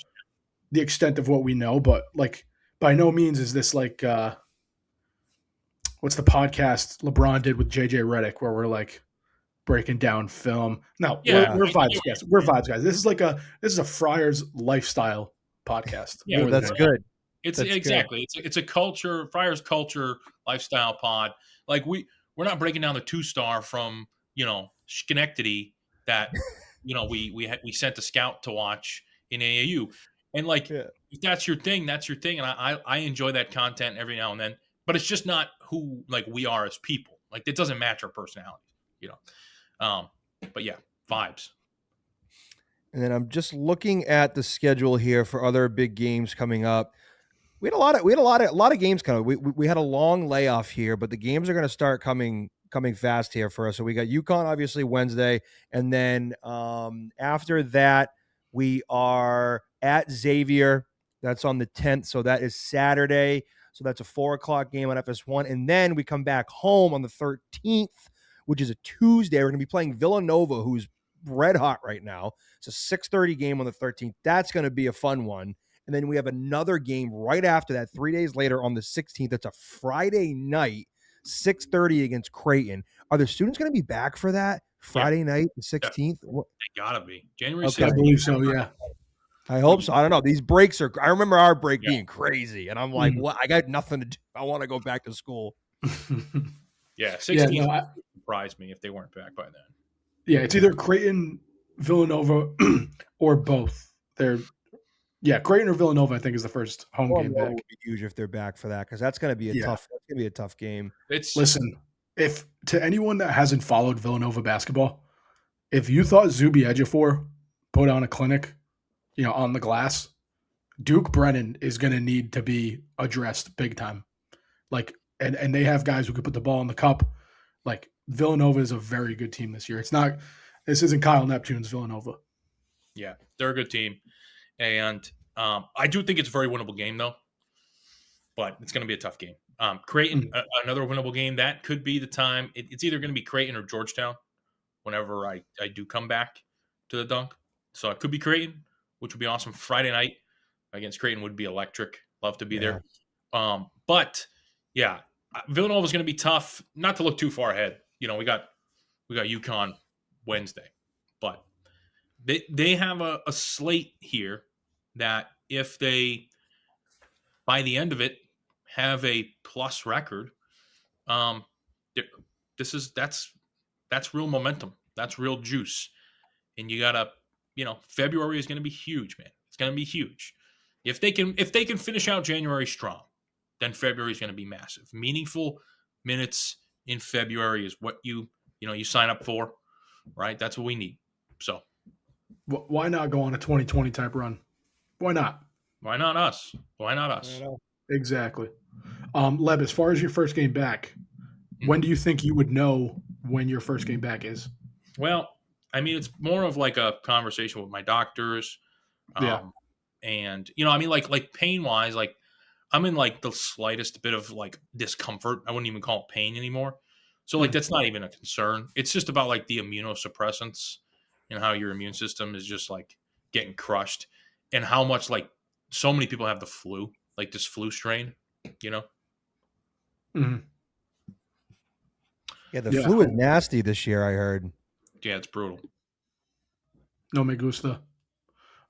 S4: the extent of what we know, but like by no means is this like what's the podcast LeBron did with JJ Redick where we're like breaking down film. No, we're vibes guys. We're vibes guys. This is a Friars lifestyle podcast.
S5: Yeah, that's good.
S3: It's exactly. Good. It's a culture, Friars culture lifestyle pod. Like we're not breaking down the 2-star from, you know, Schenectady that, you know, we sent a scout to watch in AAU. And like if that's your thing, that's your thing. And I enjoy that content every now and then. But it's just not who like we are as people. Like it doesn't match our personality, you know. But yeah, vibes.
S5: And then I'm just looking at the schedule here for other big games coming up. We had a lot of games coming. We had a long layoff here, but the games are going to start coming fast here for us. So we got UConn obviously Wednesday, and then after that we are at Xavier. That's on the 10th, so that is Saturday. So that's a 4:00 game on FS1, and then we come back home on the 13th, which is a Tuesday. We're going to be playing Villanova, who's red hot right now. It's a 6:30 game on the 13th. That's going to be a fun one. And then we have another game right after that, 3 days later on the 16th. It's a Friday night, 6:30 against Creighton. Are the students going to be back for that Friday night, the 16th?
S3: They gotta be January 16th.
S4: I believe so. Yeah,
S5: I hope so. I don't know. These breaks are. I remember our break being crazy, and I'm like, what? I got nothing to do. I want to go back to school.
S3: 16th would surprise me if they weren't back by then.
S4: Yeah, it's either Creighton, Villanova, or both. Creighton or Villanova, I think, is the first home game back.
S5: Would be huge if they're back for that because that's going to be a tough game.
S4: Listen, if to anyone that hasn't followed Villanova basketball, if you thought Zuby Ejiofor put on a clinic, you know, on the glass, Duke Brennan is going to need to be addressed big time. Like, and they have guys who could put the ball in the cup. Like Villanova is a very good team this year. This isn't Kyle Neptune's Villanova.
S3: Yeah, they're a good team. And I do think it's a very winnable game, though. But it's going to be a tough game. Creighton, another winnable game. That could be the time. It's either going to be Creighton or Georgetown whenever I do come back to the dunk. So it could be Creighton, which would be awesome. Friday night against Creighton would be electric. Love to be there. But, yeah, Villanova is going to be tough. Not to look too far ahead. You know, we got UConn Wednesday. But they have a slate here that if they, by the end of it, have a plus record, that's real momentum. That's real juice. And you gotta, February is going to be huge, man. It's going to be huge. If they can finish out January strong, then February is going to be massive. Meaningful minutes in February is what you sign up for, right? That's what we need. So
S4: why not go on a 2020 type run? Why not?
S3: Why not us? Why not us?
S4: Exactly. Leb, as far as your first game back, when do you think you would know when your first game back is?
S3: Well, I mean, it's more of like a conversation with my doctors. And, like pain-wise, like I'm in like the slightest bit of like discomfort. I wouldn't even call it pain anymore. So like that's not even a concern. It's just about like the immunosuppressants and how your immune system is just like getting crushed and how much like so many people have the flu, like this flu strain,
S4: Mm-hmm.
S5: Yeah, the flu is nasty this year, I heard.
S3: Yeah, it's brutal.
S4: No me gusta.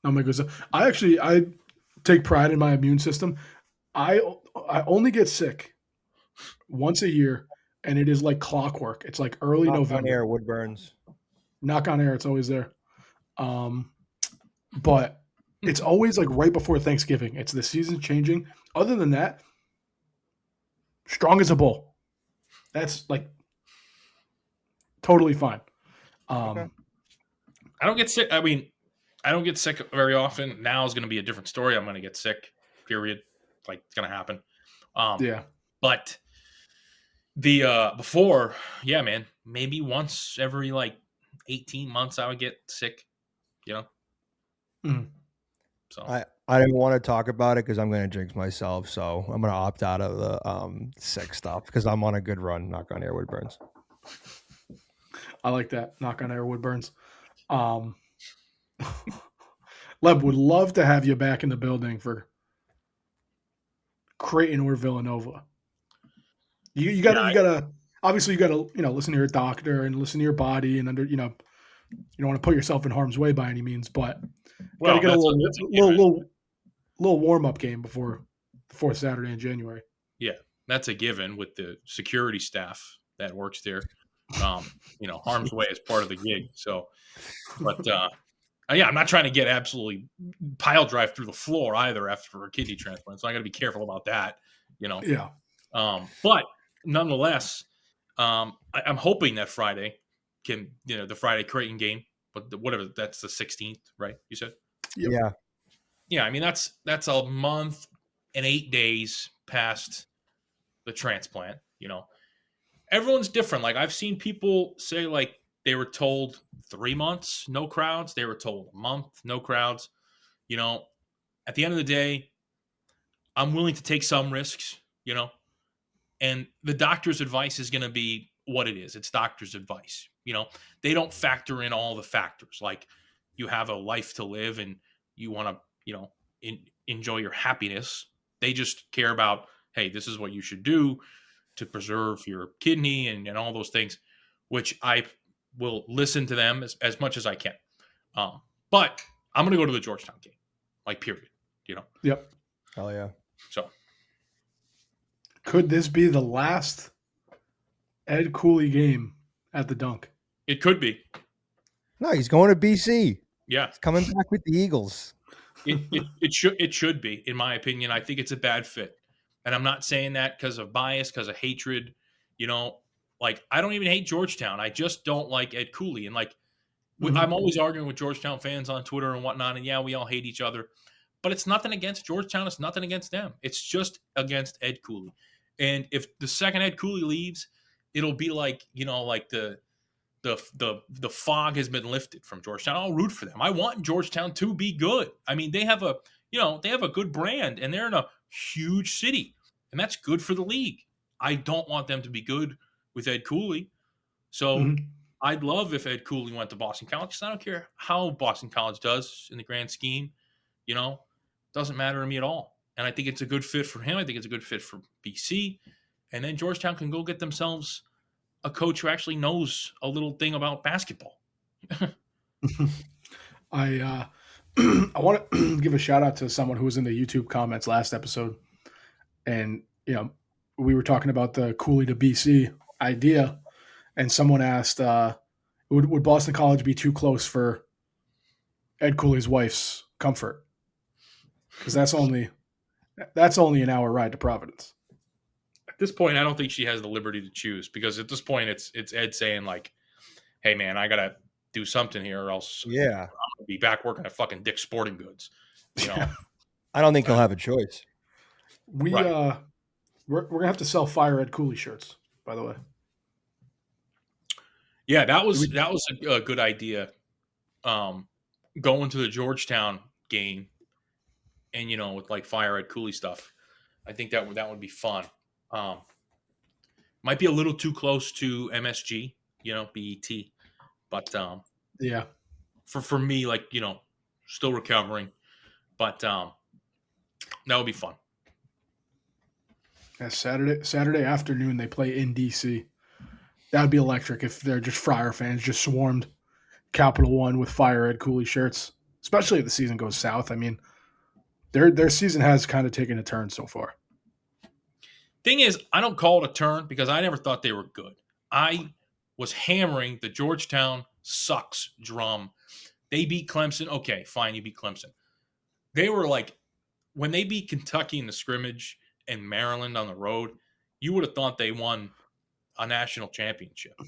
S4: No me gusta. I take pride in my immune system. I only get sick once a year, and it is like clockwork. It's like early
S5: Knock
S4: November.
S5: on air, Woodburns.
S4: Knock on air, it's always there. But it's always like right before Thanksgiving. It's the season changing. Other than that, strong as a bull. That's like totally fine.
S3: I don't get sick. I mean, I don't get sick very often. Now is going to be a different story. I'm going to get sick, period. Like, it's going to happen.
S4: Yeah.
S3: But the before, yeah, man, maybe once every like 18 months I would get sick, you know?
S4: Mm.
S3: So
S5: I didn't want to talk about it because I'm going to jinx myself. So I'm going to opt out of the sick stuff because I'm on a good run. Knock on air, Woodburns.
S4: I like that. Knock on air, Woodburns. Leb, would love to have you back in the building for Creighton or Villanova. You gotta obviously you gotta listen to your doctor and listen to your body and you don't want to put yourself in harm's way by any means, but gotta get a little warm up game before the fourth Saturday in January.
S3: Yeah, that's a given with the security staff that works there. Harm's way is part of the gig. So, but yeah, I'm not trying to get absolutely pile drive through the floor either after a kidney transplant. So I got to be careful about that.
S4: Yeah.
S3: But nonetheless, I'm hoping that Friday can, the Friday Creighton game, but whatever, that's the 16th, right? You said?
S4: Yep.
S5: Yeah.
S3: Yeah. I mean, that's a month and 8 days past the transplant, Everyone's different. Like, I've seen people say, like, they were told 3 months, no crowds. They were told a month, no crowds. At the end of the day, I'm willing to take some risks, and the doctor's advice is going to be what it is. It's doctor's advice. They don't factor in all the factors. Like, you have a life to live and you want to, enjoy your happiness. They just care about, hey, this is what you should do to preserve your kidney and all those things, which I will listen to them as much as I can. But I'm going to go to the Georgetown game, like, period,
S4: Yep.
S5: Hell yeah.
S3: So
S4: could this be the last Ed Cooley game at the Dunk?
S3: it could be.
S5: No, he's going to BC.
S3: Yeah.
S5: He's coming back with the Eagles.
S3: It should be, in my opinion. I think it's a bad fit. And I'm not saying that because of bias, because of hatred. Like, I don't even hate Georgetown. I just don't like Ed Cooley. And, like, I'm always arguing with Georgetown fans on Twitter and whatnot. And, yeah, we all hate each other. But it's nothing against Georgetown. It's nothing against them. It's just against Ed Cooley. And if the second Ed Cooley leaves, it'll be like, like the fog has been lifted from Georgetown. I'll root for them. I want Georgetown to be good. I mean, they have a good brand, and they're in a huge city, and that's good for the league. I don't want them to be good with Ed Cooley. So I'd love if Ed Cooley went to Boston College, because I don't care how Boston College does in the grand scheme. Doesn't matter to me at all. And I think it's a good fit for him. I think it's a good fit for BC. And then Georgetown can go get themselves a coach who actually knows a little thing about basketball.
S4: I want to give a shout out to someone who was in the YouTube comments last episode. And, we were talking about the Cooley to BC idea. And someone asked, would Boston College be too close for Ed Cooley's wife's comfort? Because that's only an hour ride to Providence.
S3: At this point, I don't think she has the liberty to choose, because at this point it's Ed saying, like, hey man, I gotta do something here or else I'm gonna be back working at fucking Dick's Sporting Goods.
S5: I don't think he'll have a choice.
S4: We're gonna have to sell Fire Ed Cooley shirts, by the way.
S3: Yeah, that was a good idea. Going to the Georgetown game and with like Fire Ed Cooley stuff. I think that would be fun. Might be a little too close to MSG, BET, but
S4: yeah,
S3: for me, like, still recovering, but that would be fun.
S4: Yeah, Saturday afternoon they play in DC. That would be electric if they're just Friar fans just swarmed Capital One with Fire Ed Cooley shirts, especially if the season goes south. I mean, their season has kind of taken a turn so far.
S3: Thing is, I don't call it a turn because I never thought they were good. I was hammering the Georgetown sucks drum. They beat Clemson. Okay, fine, you beat Clemson. They were like, when they beat Kentucky in the scrimmage and Maryland on the road, you would have thought they won a national championship,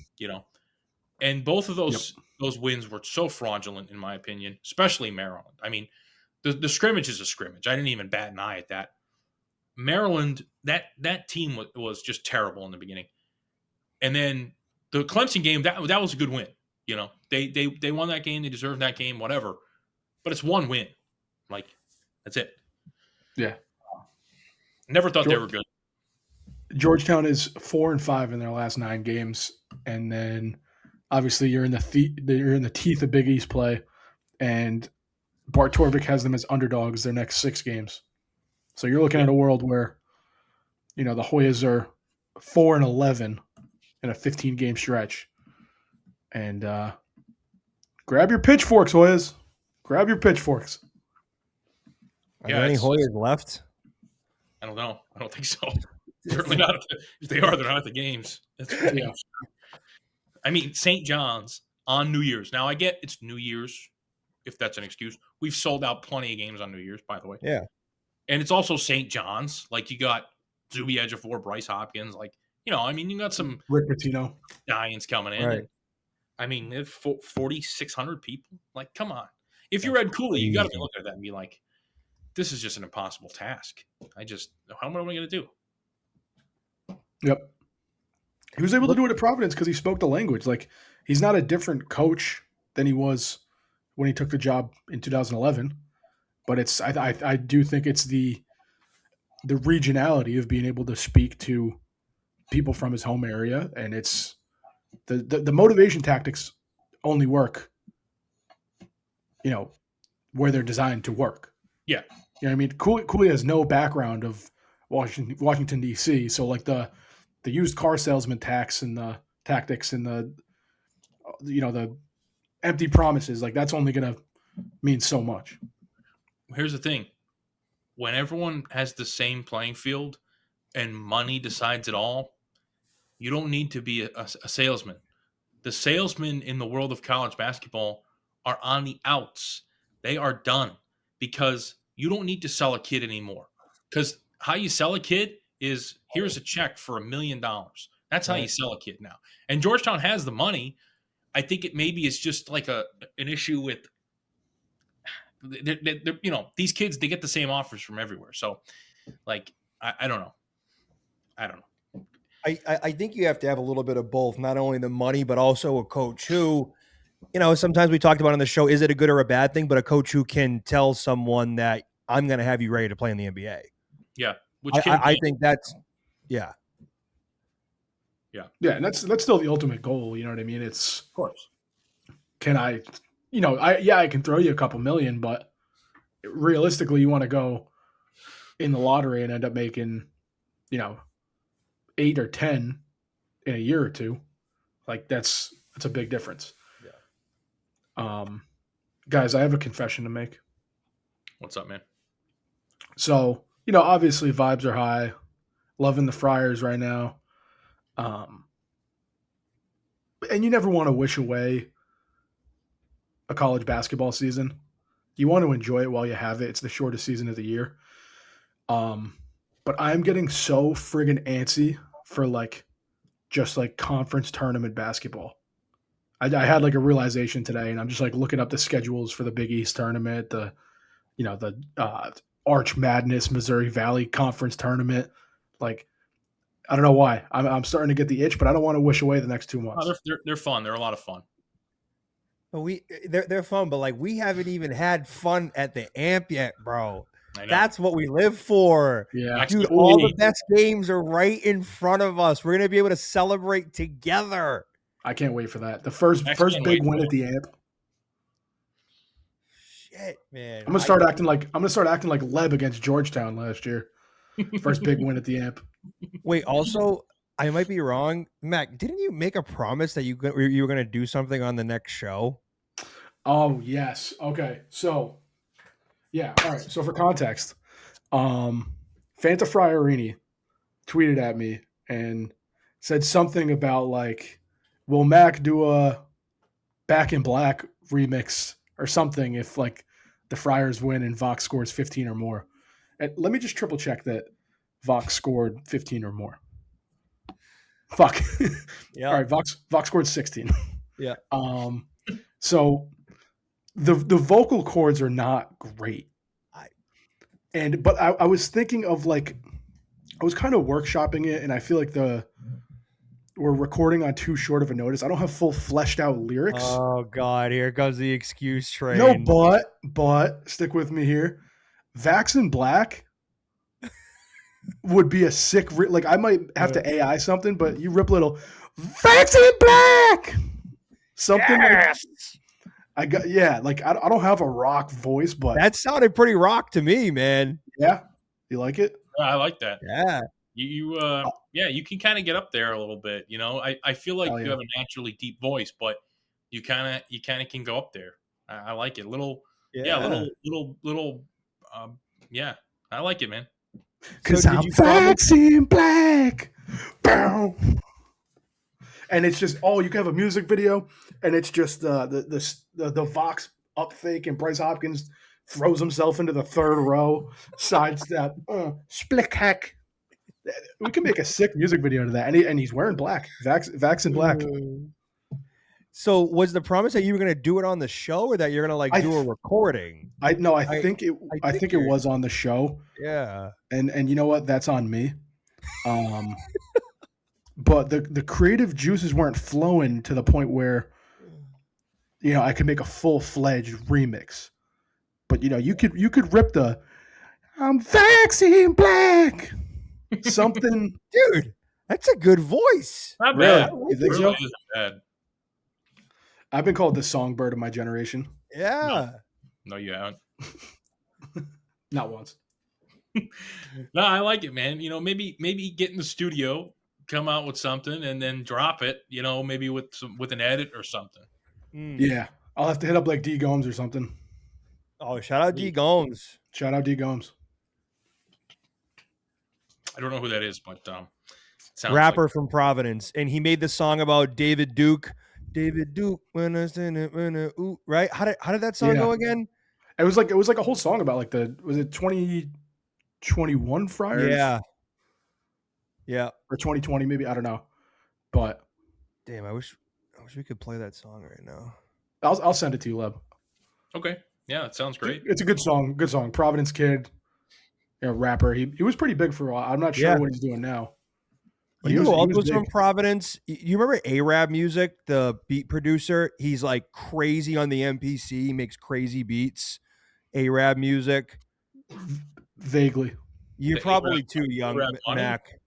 S3: And both of those wins were so fraudulent, in my opinion, especially Maryland. I mean, the scrimmage is a scrimmage. I didn't even bat an eye at that. Maryland, that team was just terrible in the beginning. And then the Clemson game, that was a good win. They won that game. They deserved that game, whatever. But it's one win. Like, that's it.
S4: Yeah.
S3: Never thought they were good.
S4: Georgetown is 4-5 in their last 9 games. And then obviously you're in the teeth of Big East play. And Bart Torvik has them as underdogs their next 6 games. So you're looking at a world where, the Hoyas are 4-11 in a 15-game stretch. And grab your pitchforks, Hoyas. Grab your pitchforks.
S5: Are there any Hoyas left?
S3: I don't know. I don't think so. Certainly not. If they are, they're not at the games. Yeah. I mean, St. John's on New Year's. Now, I get it's New Year's, if that's an excuse. We've sold out plenty of games on New Year's, by the way.
S5: Yeah.
S3: And it's also St. John's. Like, you got Zuby Ejiofor, Bryce Hopkins. Like, you got some
S4: Rick Pitino
S3: Giants coming in.
S5: Right.
S3: And, I mean, 4,600 people. Like, come on. If you're Ed Cooley, you got to be looking at that and be like, this is just an impossible task. How am I going to do?
S4: Yep. He was able to do it at Providence because he spoke the language. Like, he's not a different coach than he was when he took the job in 2011. But I do think it's the regionality of being able to speak to people from his home area, and it's the motivation tactics only work, where they're designed to work.
S3: Yeah.
S4: I mean, Cooley has no background of Washington D.C., so like the used car salesman tax and the tactics and the empty promises, like that's only going to mean so much.
S3: Here's the thing. When everyone has the same playing field and money decides it all, you don't need to be a salesman. The salesmen in the world of college basketball are on the outs. They are done because you don't need to sell a kid anymore. Because how you sell a kid is here's a check for $1 million. That's how you sell a kid now. And Georgetown has the money. I think it maybe is just like an issue with these kids. They get the same offers from everywhere. So, like, I don't know.
S5: I think you have to have a little bit of both, not only the money, but also a coach who, sometimes we talked about on the show, is it a good or a bad thing, but a coach who can tell someone that I'm going to have you ready to play in the NBA.
S3: Yeah.
S5: I think that's, yeah.
S4: Yeah. Yeah. And that's still the ultimate goal. You know what I mean? It's,
S3: of course,
S4: can I can throw you a couple million, but realistically you want to go in the lottery and end up making, 8 or 10 in a year or two. Like that's a big difference. Yeah. Guys, I have a confession to make.
S3: What's up, man?
S4: So, obviously vibes are high. Loving the Friars right now. And you never want to wish away a college basketball season. You want to enjoy it while you have it. It's the shortest season of the year. But I'm getting so friggin' antsy for just conference tournament basketball. I had a realization today, and I'm just looking up the schedules for the Big East tournament, the Arch Madness Missouri Valley Conference tournament. I don't know why. I'm starting to get the itch, but I don't want to wish away the next 2 months.
S3: Oh, they're fun. They're a lot of fun.
S5: They're fun, but we haven't even had fun at the AMP yet, bro. That's what we live for.
S4: Yeah,
S5: dude. All the best games are right in front of us. We're gonna be able to celebrate together.
S4: I can't wait for that. The first big win at the AMP.
S5: Shit, man.
S4: I'm gonna start acting like Leb against Georgetown last year. First big win at the AMP.
S5: Wait, also, I might be wrong. Mac, didn't you make a promise that you were going to do something on the next show?
S4: Oh, yes. Okay. So, yeah. All right. So for context, Fanta Frierini tweeted at me and said something about like, will Mac do a Back in Black remix or something if like the Friars win and Vaaks scores 15 or more. And let me just triple check that Vaaks scored 15 or more. Fuck.
S5: Yeah.
S4: All right, Vaaks scored 16.
S5: Yeah.
S4: So the vocal cords are not great. But I was thinking of like, I was kind of workshopping it, and I feel like we're recording on too short of a notice. I don't have full fleshed out lyrics.
S5: Oh God, here comes the excuse train.
S4: No, but stick with me here. Vaaks in Black would be a sick. Like I might have to AI something, but you rip little Vaaks in Black. Something. Yes! Like, I don't have a rock voice, but
S5: that sounded pretty rock to me, man.
S4: Yeah, you like it?
S3: I like that.
S5: Yeah.
S3: You can kind of get up there a little bit. You know, I feel like you have a naturally deep voice, but you kind of can go up there. I like it. Little. I like it, man.
S4: Because I'm Vaaks in Black. Bow. And it's just you can have a music video, and it's just the Vaaks up fake, and Bryce Hopkins throws himself into the third row, sidestep, split hack. We can make a sick music video to that, and he's wearing black. Vaaks in Black.
S5: So was the promise that you were going to do it on the show, or that you're going to do a recording?
S4: I think it was on the show.
S5: Yeah.
S4: And you know what? That's on me. But the creative juices weren't flowing to the point where, I could make a full-fledged remix. But you could rip the I'm Vaaks in Black. Something.
S5: Dude, that's a good voice.
S3: Not bad.
S4: You think so?
S3: Isn't bad.
S4: I've been called the songbird of my generation.
S5: Yeah.
S3: No, you haven't.
S4: Not once.
S3: No, I like it, man. Maybe get in the studio, come out with something, and then drop it. Maybe with an edit or something.
S4: Yeah, I'll have to hit up like D Gomes or something.
S5: Oh, shout out D Gomes.
S4: Shout out D Gomes.
S3: I don't know who that is, but
S5: rapper from Providence, and he made the song about David Duke. David Duke, right? How did that song go again?
S4: It was like a whole song about like was it 2021 Friars?
S5: Yeah,
S4: or 2020 maybe, I don't know. But
S5: damn, I wish we could play that song right now.
S4: I'll send it to you, Leb.
S3: Okay, yeah, that sounds great.
S4: It's a good song. Good song. Providence kid, rapper. He was pretty big for a while. I'm not sure what he's doing now. But
S5: who else was from Providence? You remember Arab Music, the beat producer? He's like crazy on the MPC. He makes crazy beats. Arab Music.
S4: Vaguely.
S5: You're probably too young, Mac.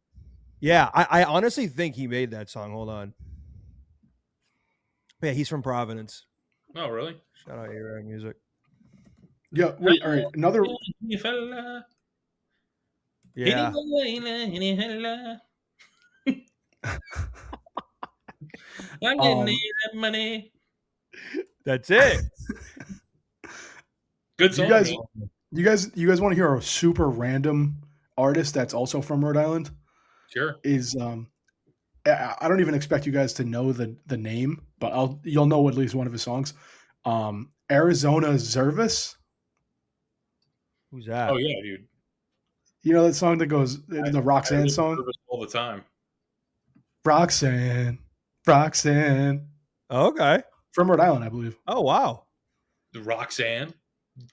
S5: Yeah, I honestly think he made that song. Hold on. Yeah, he's from Providence.
S3: Oh, really?
S5: Shout out Arab Music.
S4: Yeah, wait, all right. Another.
S5: Yeah.
S3: I'm gonna need that money.
S5: That's it.
S3: Good song.
S4: You guys want to hear a super random artist that's also from Rhode Island?
S3: Sure.
S4: Is I don't even expect you guys to know the name, but you'll know at least one of his songs. Arizona Zervis.
S5: Who's that?
S3: Oh yeah, dude.
S4: You know that song that goes the Roxanne song
S3: all the time.
S4: Roxanne.
S5: Oh, okay.
S4: From Rhode Island, I believe.
S5: Oh wow.
S3: The Roxanne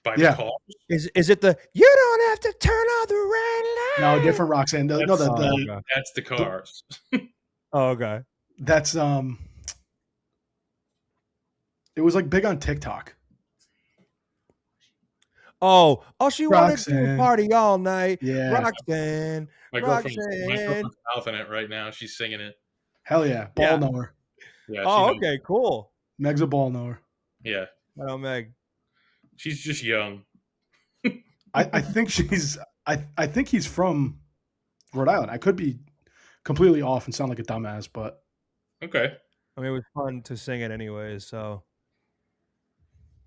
S3: by the Cars.
S5: Is it the you don't have to turn on the red light?
S4: No, different Roxanne.
S3: That's the Cars.
S5: Oh, okay.
S4: That's it was like big on TikTok.
S5: Oh, she wanted to party all night.
S4: Yeah.
S5: Roxanne.
S3: My girlfriend's mouthing it right now. She's singing it.
S4: Hell yeah. Ball knower.
S3: Yeah,
S5: okay, cool.
S4: Meg's a ball knower.
S3: Yeah.
S5: Oh, Meg.
S3: She's just young.
S4: I think I think he's from Rhode Island. I could be completely off and sound like a dumbass, but
S3: okay.
S5: I mean, it was fun to sing it anyways, so.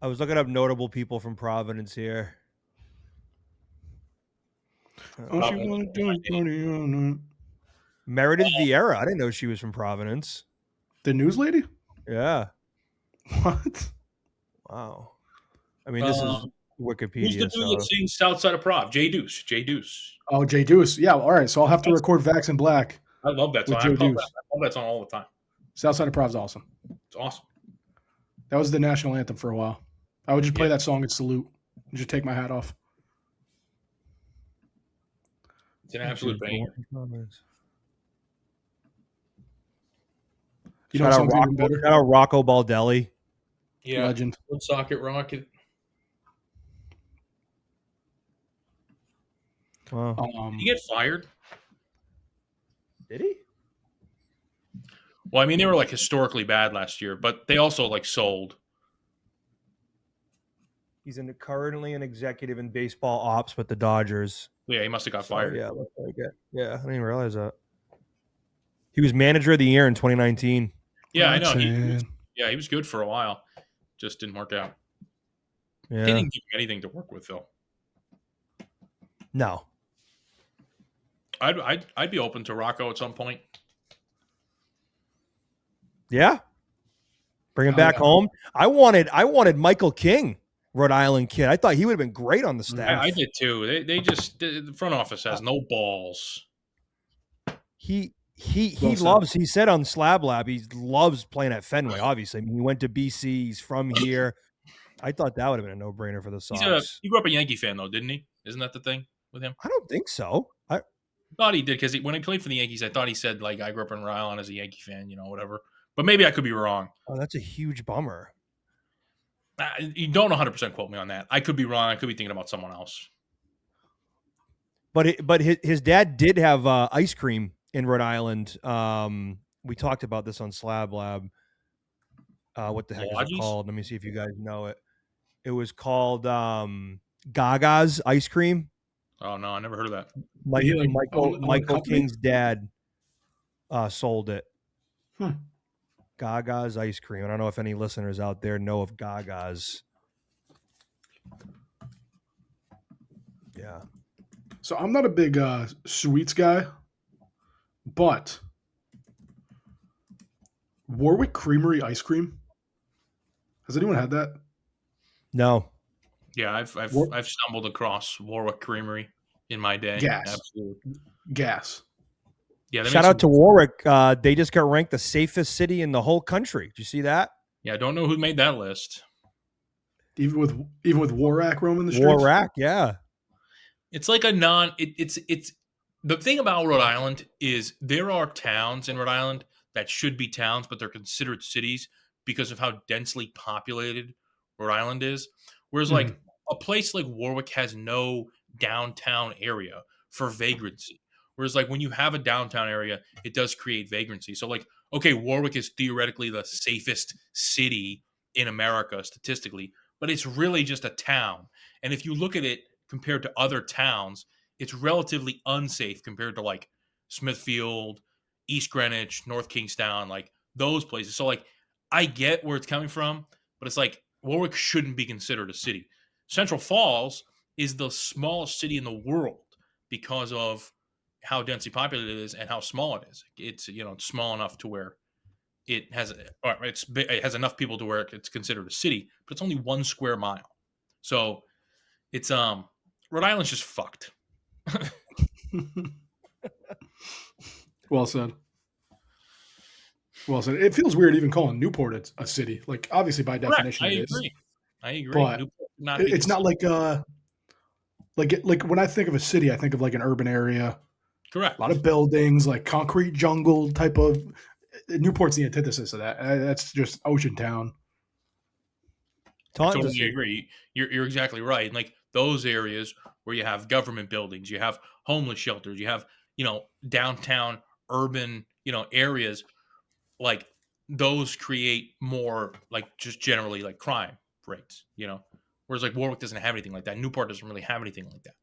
S5: I was looking up notable people from Providence here.
S4: Oh, she wanted to party on it.
S5: Meredith Vieira. I didn't know she was from Providence.
S4: The news lady?
S5: Yeah.
S4: What?
S5: Wow. I mean, this is Wikipedia.
S3: Who's the dude that sings South Side of Prov? Jay Deuce.
S4: Oh, Jay Deuce. Yeah, all right. So I'll have to record Vaaks in Black.
S3: I love that song. I love that song all the time.
S4: Southside of Prov's awesome.
S3: It's awesome.
S4: That was the national anthem for a while. I would just play that song and salute and just take my hat off.
S3: It's an absolute banger.
S4: You know something even better?
S5: Shout out Rocco Baldelli.
S3: Yeah.
S4: Legend.
S3: Socket Rocket.
S5: Wow.
S3: Did he get fired?
S5: Did he?
S3: Well, I mean, they were like historically bad last year, but they also like sold.
S5: He's currently an executive in baseball ops with the Dodgers.
S3: Yeah, he must have got fired.
S5: Yeah, I didn't even realize that. He was manager of the year in 2019.
S3: Yeah, I know. He was good for a while. Just didn't work out.
S5: Yeah.
S3: They didn't give him anything to work with, though.
S5: No.
S3: I'd be open to Rocco at some point.
S5: Yeah. Bring him back home. I wanted Michael King, Rhode Island kid. I thought he would have been great on the staff.
S3: I did too. The front office has no balls.
S5: He loves, he said on Slab Lab, he loves playing at Fenway, obviously. I mean, he went to BC, he's from here. I thought that would have been a no-brainer for the Sox.
S3: He grew up a Yankee fan, though, didn't he? Isn't that the thing with him?
S5: I don't think so. I
S3: thought he did, because when he played for the Yankees, I thought he said, like, I grew up in Rhode Island as a Yankee fan, whatever. But maybe I could be wrong.
S5: Oh, that's a huge bummer.
S3: You don't 100% quote me on that. I could be wrong. I could be thinking about someone else.
S5: But his dad did have ice cream in Rhode Island. We talked about this on Slab Lab. What the heck is it called? Let me see if you guys know it. It was called Gaga's ice cream.
S3: Oh no, I never heard of that.
S5: Michael King's dad sold it. Gaga's ice cream. I don't know if any listeners out there know of Gaga's. Yeah.
S4: So I'm not a big sweets guy, but Warwick Creamery ice cream. Has anyone had that?
S5: No.
S3: Yeah, I've stumbled across Warwick Creamery in my day.
S4: Gas.
S3: Absolutely.
S4: Gas.
S3: Yeah.
S5: Shout out to Warwick. They just got ranked the safest city in the whole country. Did you see that?
S3: Yeah, I don't know who made that list.
S4: Even with Warak roaming the streets.
S5: Warak, yeah.
S3: It's like it's the thing about Rhode Island is there are towns in Rhode Island that should be towns, but they're considered cities because of how densely populated Rhode Island is. Whereas like a place like Warwick has no downtown area for vagrancy. Whereas like when you have a downtown area, it does create vagrancy. So like, okay, Warwick is theoretically the safest city in America statistically, but it's really just a town. And if you look at it compared to other towns, it's relatively unsafe compared to like Smithfield, East Greenwich, North Kingstown, like those places. So like I get where it's coming from, but it's like Warwick shouldn't be considered a city. Central Falls is the smallest city in the world because of how densely populated it is and how small it is. It's it's small enough to where it has enough people to where it's considered a city, but it's only 1 square mile. So it's Rhode Island's just fucked.
S4: Well said. Well said. It feels weird even calling Newport a city. Like obviously by definition it is.
S3: I agree.
S4: But it's not like when I think of a city, I think of like an urban area.
S3: Correct.
S4: A lot of buildings, like concrete jungle type of. Newport's the antithesis of that. That's just ocean town.
S3: I totally agree. You're exactly right. And like those areas where you have government buildings, you have homeless shelters, you have downtown urban areas, like those create more like just generally like crime rates. Whereas like Warwick doesn't have anything like that. Newport doesn't really have anything like that.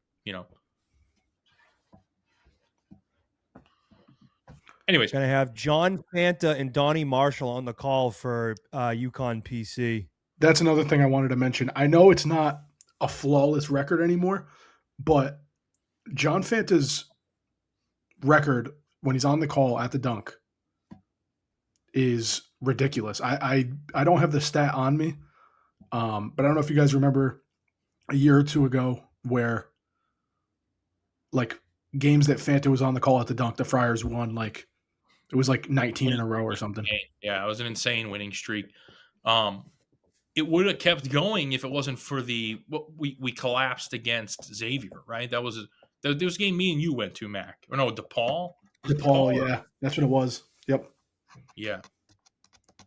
S3: Anyways,
S5: gonna have John Fanta and Donnie Marshall on the call for UConn PC.
S4: That's another thing I wanted to mention. I know it's not a flawless record anymore, but John Fanta's record when he's on the call at the dunk is ridiculous. I don't have the stat on me, but I don't know if you guys remember a year or two ago where like games that Fanta was on the call at the dunk, the Friars won like it was like 19 in a row or something.
S3: Yeah, it was an insane winning streak. It would have kept going if it wasn't for we collapsed against Xavier, right? That was a game me and you went to, Mac. Or no, DePaul.
S4: DePaul, yeah, that's what it was. Yep.
S3: Yeah,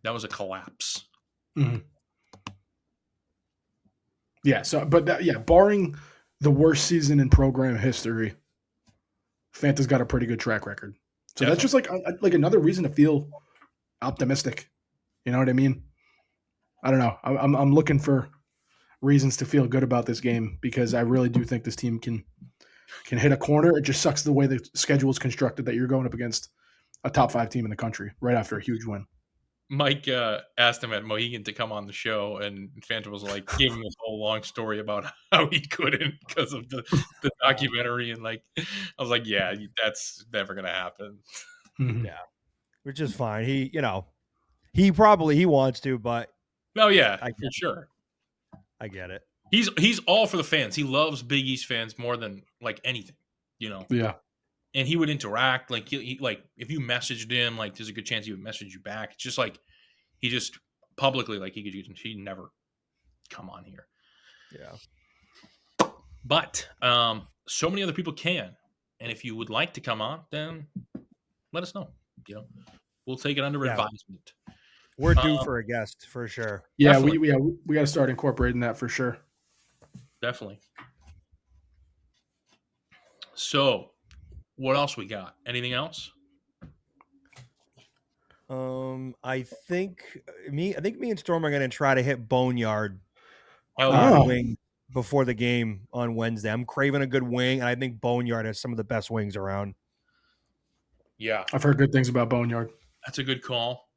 S3: that was a collapse.
S4: Mm-hmm. Yeah. So, but barring the worst season in program history, Fanta's got a pretty good track record. So That's just like another reason to feel optimistic. You know what I mean? I don't know. I'm looking for reasons to feel good about this game because I really do think this team can hit a corner. It just sucks the way the schedule is constructed that you're going up against a top 5 team in the country right after a huge win.
S3: Mike asked him at Mohegan to come on the show, and Fanta was like, gave him this whole long story about how he couldn't because of the documentary. And like, I was like, yeah, that's never going to happen.
S4: Mm-hmm.
S5: Yeah. Which is fine. He wants to, but.
S3: Oh yeah, for sure.
S5: I get it.
S3: He's all for the fans. He loves Big East fans more than like anything, you know?
S4: Yeah.
S3: And he would interact like he like if you messaged him, like there's a good chance he would message you back. It's just like he just publicly like he'd never come on here.
S5: Yeah.
S3: But so many other people can. And if you would like to come on, then let us know. You know, we'll take it under advisement.
S5: We're due for a guest for sure.
S4: Yeah, we got to start incorporating that for sure.
S3: Definitely. So, what else we got? Anything else?
S5: I think me and Storm are going to try to hit Boneyard wing before the game on Wednesday. I'm craving a good wing, and I think Boneyard has some of the best wings around.
S3: Yeah.
S4: I've heard good things about Boneyard.
S3: That's a good call.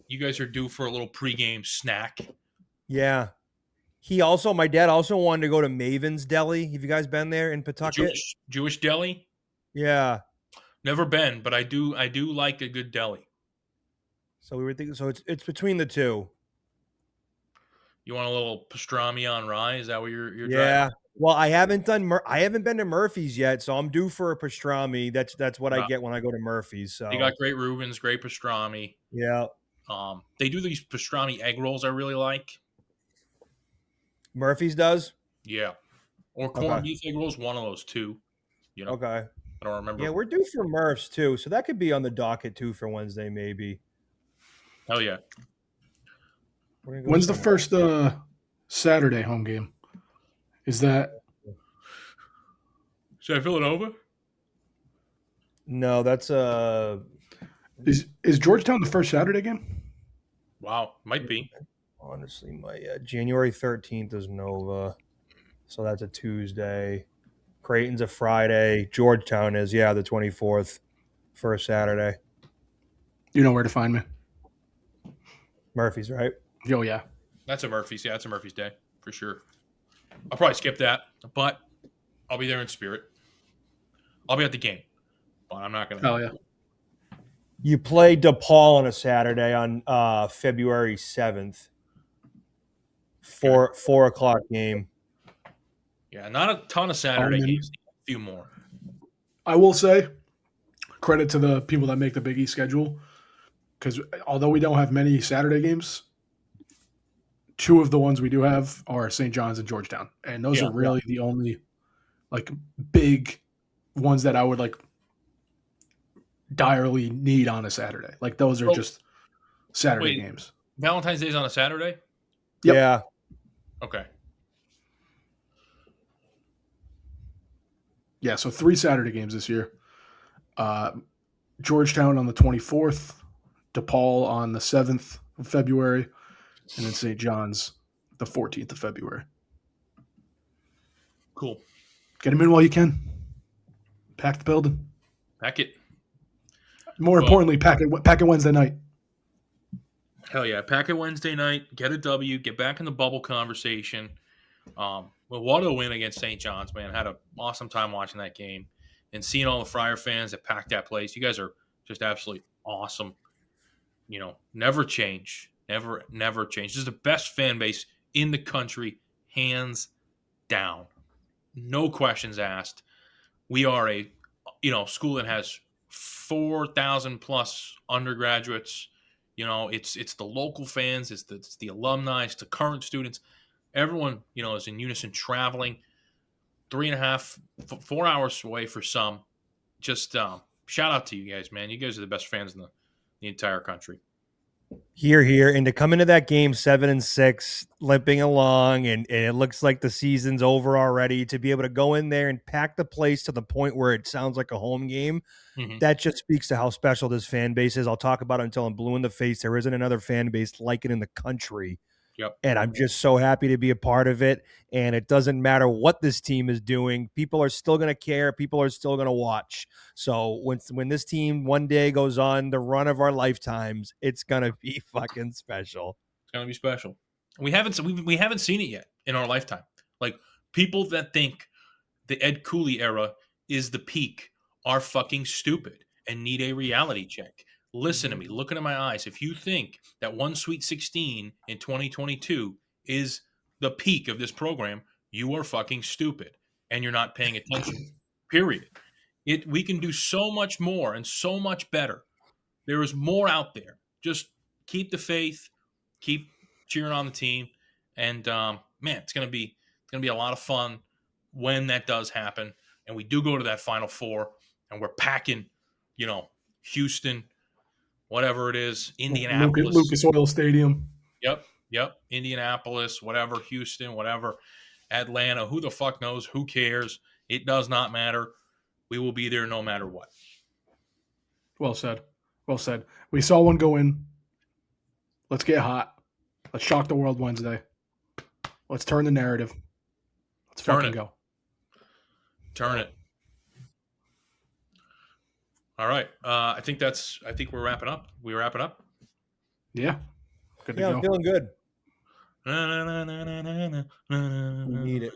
S3: You guys are due for a little pregame snack.
S5: Yeah. My dad also wanted to go to Maven's Deli. Have you guys been there in Pawtucket?
S3: Jewish deli?
S5: Yeah.
S3: Never been, but I do like a good deli.
S5: So we were thinking, so it's between the two.
S3: You want a little pastrami on rye? Is that what you're
S5: Yeah.
S3: driving?
S5: Well, I haven't been to Murphy's yet, so I'm due for a pastrami. That's what I get when I go to Murphy's. So
S3: they got great Reubens, great pastrami.
S5: Yeah.
S3: They do these pastrami egg rolls I really like.
S5: Murphy's does?
S3: Yeah. Or corned beef egg rolls, one of those two. You know.
S5: Okay.
S3: I don't remember.
S5: Yeah, we're due for Murph's too, so that could be on the docket too for Wednesday, maybe.
S3: Hell yeah.
S4: When's the first Saturday home game? Is that
S3: Villanova?
S5: No, that's
S4: is Georgetown the first Saturday game?
S3: Wow, might be.
S5: Honestly, my January 13th is Nova, so that's a Tuesday. Creighton's a Friday. Georgetown is the 24th, first Saturday.
S4: You know where to find me.
S5: Murphy's, right?
S4: Oh yeah,
S3: that's a Murphy's. Yeah, that's a Murphy's day for sure. I'll probably skip that, but I'll be there in spirit. I'll be at the game, but I'm not gonna.
S4: Oh yeah.
S5: You play DePaul on a Saturday on February 7th. 4 o'clock game.
S3: Yeah, not a ton of Saturday games. A few more.
S4: I will say, credit to the people that make the Big East schedule, because although we don't have many Saturday games, 2 of the ones we do have are St. John's and Georgetown, and those are really the only like big ones that I would like direly need on a Saturday. Like those are just Saturday games.
S3: Valentine's Day is on a Saturday?
S4: Yep.
S5: Yeah.
S3: Okay.
S4: Yeah, so 3 Saturday games this year. Georgetown on the 24th, DePaul on the 7th of February, and then St. John's the 14th of February.
S3: Cool.
S4: Get them in while you can. Pack the building.
S3: Pack it.
S4: More importantly, pack it Wednesday night.
S3: Hell yeah. Pack it Wednesday night, get a W, get back in the bubble conversation. Well, what a win against St. John's, man. Had an awesome time watching that game and seeing all the Friar fans that packed that place. You guys are just absolutely awesome. Never change. Never change. This is the best fan base in the country, hands down. No questions asked. We are a school that has 4,000 plus undergraduates. It's the local fans, it's the alumni, it's the current students. Everyone, is in unison traveling 3.5, 4 hours away for some. Just shout out to you guys, man. You guys are the best fans in the entire country.
S5: Here. And to come into that game 7-6, limping along, and it looks like the season's over already, to be able to go in there and pack the place to the point where it sounds like a home game, that just speaks to how special this fan base is. I'll talk about it until I'm blue in the face. There isn't another fan base like it in the country.
S3: Yep.
S5: And I'm just so happy to be a part of it. And it doesn't matter what this team is doing. People are still going to care. People are still going to watch. So when this team one day goes on the run of our lifetimes, it's going to be fucking special.
S3: It's going to be special. We haven't seen it yet in our lifetime. Like, people that think the Ed Cooley era is the peak are fucking stupid and need a reality check. Listen to me. Look into my eyes. If you think that one Sweet 16 in 2022 is the peak of this program, you are fucking stupid and you're not paying attention. Period. We can do so much more and so much better. There is more out there. Just keep the faith, keep cheering on the team, and man, it's gonna be a lot of fun when that does happen. And we do go to that Final Four, and we're packing, Houston, whatever it is, Indianapolis,
S4: Lucas Oil Stadium.
S3: Yep. Indianapolis, whatever, Houston, whatever, Atlanta, who the fuck knows? Who cares? It does not matter. We will be there no matter what.
S4: Well said. We saw one go in. Let's get hot. Let's shock the world Wednesday. Let's turn the narrative. Let's fucking go.
S3: Turn it. All right. I think we're wrapping up. We wrap it up?
S4: Yeah. Good to
S5: Yeah,
S4: go.
S5: I'm feeling good.
S3: We
S5: need it.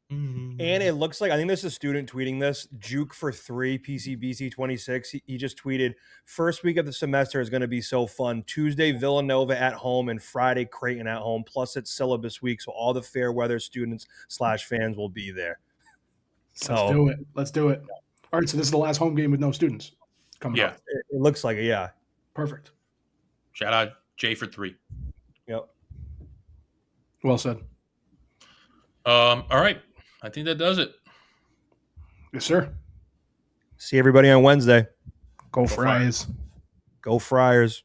S5: And it looks like, I think this is a student tweeting this, Juke for 3, PCBC 26. He just tweeted, first week of the semester is going to be so fun. Tuesday, Villanova at home, and Friday, Creighton at home. Plus, it's syllabus week, so all the fair weather students / fans will be there. So
S4: Let's do it. All right, so this is the last home game with no students coming up.
S5: It looks like it, yeah.
S4: Perfect.
S3: Shout out Jay for 3.
S5: Yep.
S4: Well said.
S3: All right. I think that does it.
S4: Yes, sir.
S5: See everybody on Wednesday.
S4: Go Friars.
S5: Go Friars.